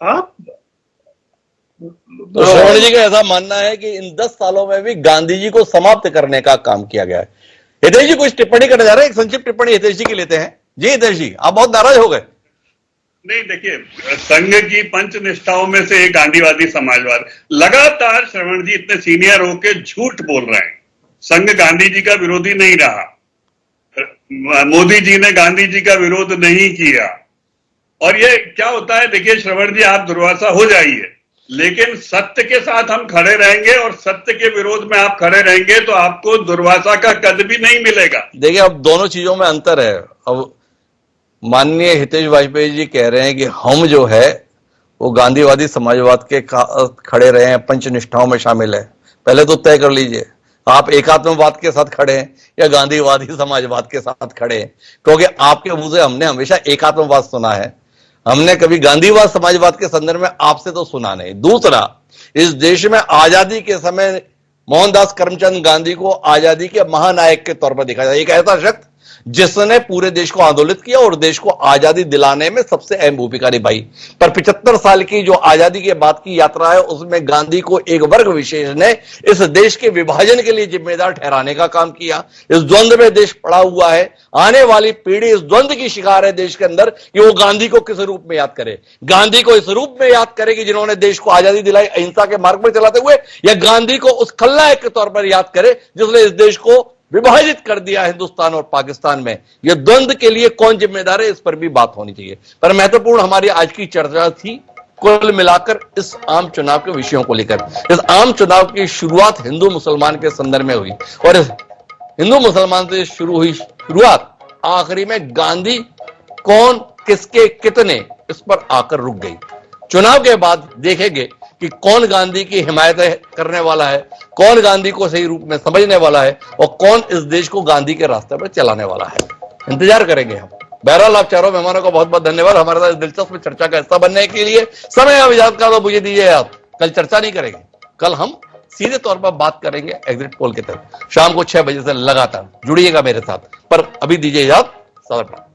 आप तो श्रवण जी का ऐसा मानना है कि इन 10 सालों में भी गांधी जी को समाप्त करने का काम किया गया है। हितेश जी कुछ टिप्पणी करने जा रहे हैं, एक संक्षिप्त टिप्पणी हितेश जी की लेते हैं। जी हितेश जी, आप बहुत नाराज हो गए। नहीं, देखिए, संघ की पंच निष्ठाओं में से एक गांधीवादी समाजवाद। लगातार श्रवण जी इतने सीनियर होके झूठ बोल रहे हैं। संघ गांधी जी का विरोधी नहीं रहा, मोदी जी ने गांधी जी का विरोध नहीं किया। और ये क्या होता है, देखिए श्रवण जी, आप दुर्वासा हो जाइए, लेकिन सत्य के साथ हम खड़े रहेंगे और सत्य के विरोध में आप खड़े रहेंगे तो आपको दुर्वासा का कद भी नहीं मिलेगा। देखिए अब दोनों चीजों में अंतर है। अब माननीय हितेश वाजपेयी जी कह रहे हैं कि हम जो है वो गांधीवादी समाजवाद के खड़े रहे हैं, पंचनिष्ठाओं में शामिल है। पहले तो तय कर लीजिए, आप एकात्मवाद के साथ खड़े हैं या गांधीवादी समाजवाद के साथ खड़े हैं, क्योंकि आपके मुंह से हमने हमेशा एकात्मवाद सुना है, हमने कभी गांधीवाद समाजवाद के संदर्भ में आपसे तो सुना नहीं। दूसरा, इस देश में आजादी के समय मोहनदास करमचंद गांधी को आजादी के महानायक के तौर पर देखा जाए, एक ऐसा शख्स जिसने पूरे देश को आंदोलित किया और देश को आजादी दिलाने में सबसे अहम भूमिका निभाई। पर 75 साल की जो आजादी के बाद की यात्रा है उसमें गांधी को एक वर्ग विशेष ने इस देश के विभाजन के लिए जिम्मेदार ठहराने का काम किया। इस द्वंद्व में देश पड़ा हुआ है, आने वाली पीढ़ी इस द्वंद्व की शिकार है देश के अंदर कि वो गांधी को किस रूप में याद करे। गांधी को इस रूप में याद करे कि जिन्होंने देश को आजादी दिलाई अहिंसा के मार्ग पर चलाते हुए, या गांधी को उस खलनायक के तौर पर याद करे जिसने इस देश को विभाजित कर दिया हिंदुस्तान और पाकिस्तान में। यह द्वंद्व के लिए कौन जिम्मेदार है, इस पर भी बात होनी चाहिए। पर महत्वपूर्ण हमारी आज की चर्चा थी कुल मिलाकर इस आम चुनाव के विषयों को लेकर। इस आम चुनाव की शुरुआत हिंदू मुसलमान के संदर्भ में हुई और इस हिंदू मुसलमान से शुरू हुई शुरुआत आखिरी में गांधी कौन किसके कितने इस पर आकर रुक गई। चुनाव के बाद देखेंगे कि कौन गांधी की हिमायत करने वाला है, कौन गांधी को सही रूप में समझने वाला है और कौन इस देश को गांधी के रास्ते पर चलाने वाला है। इंतजार करेंगे हम। बहरहाल आप चारों मेहमानों का बहुत बहुत धन्यवाद हमारे साथ दिलचस्प चर्चा का हिस्सा बनने के लिए। समय अब इजाजत का तो मुझे दीजिए आप। कल चर्चा नहीं करेंगे, कल हम सीधे तौर पर बात करेंगे एग्जिट पोल के तहत शाम को 6 बजे से लगातार जुड़िएगा मेरे साथ। पर अभी दीजिए इजाजत, सलाम।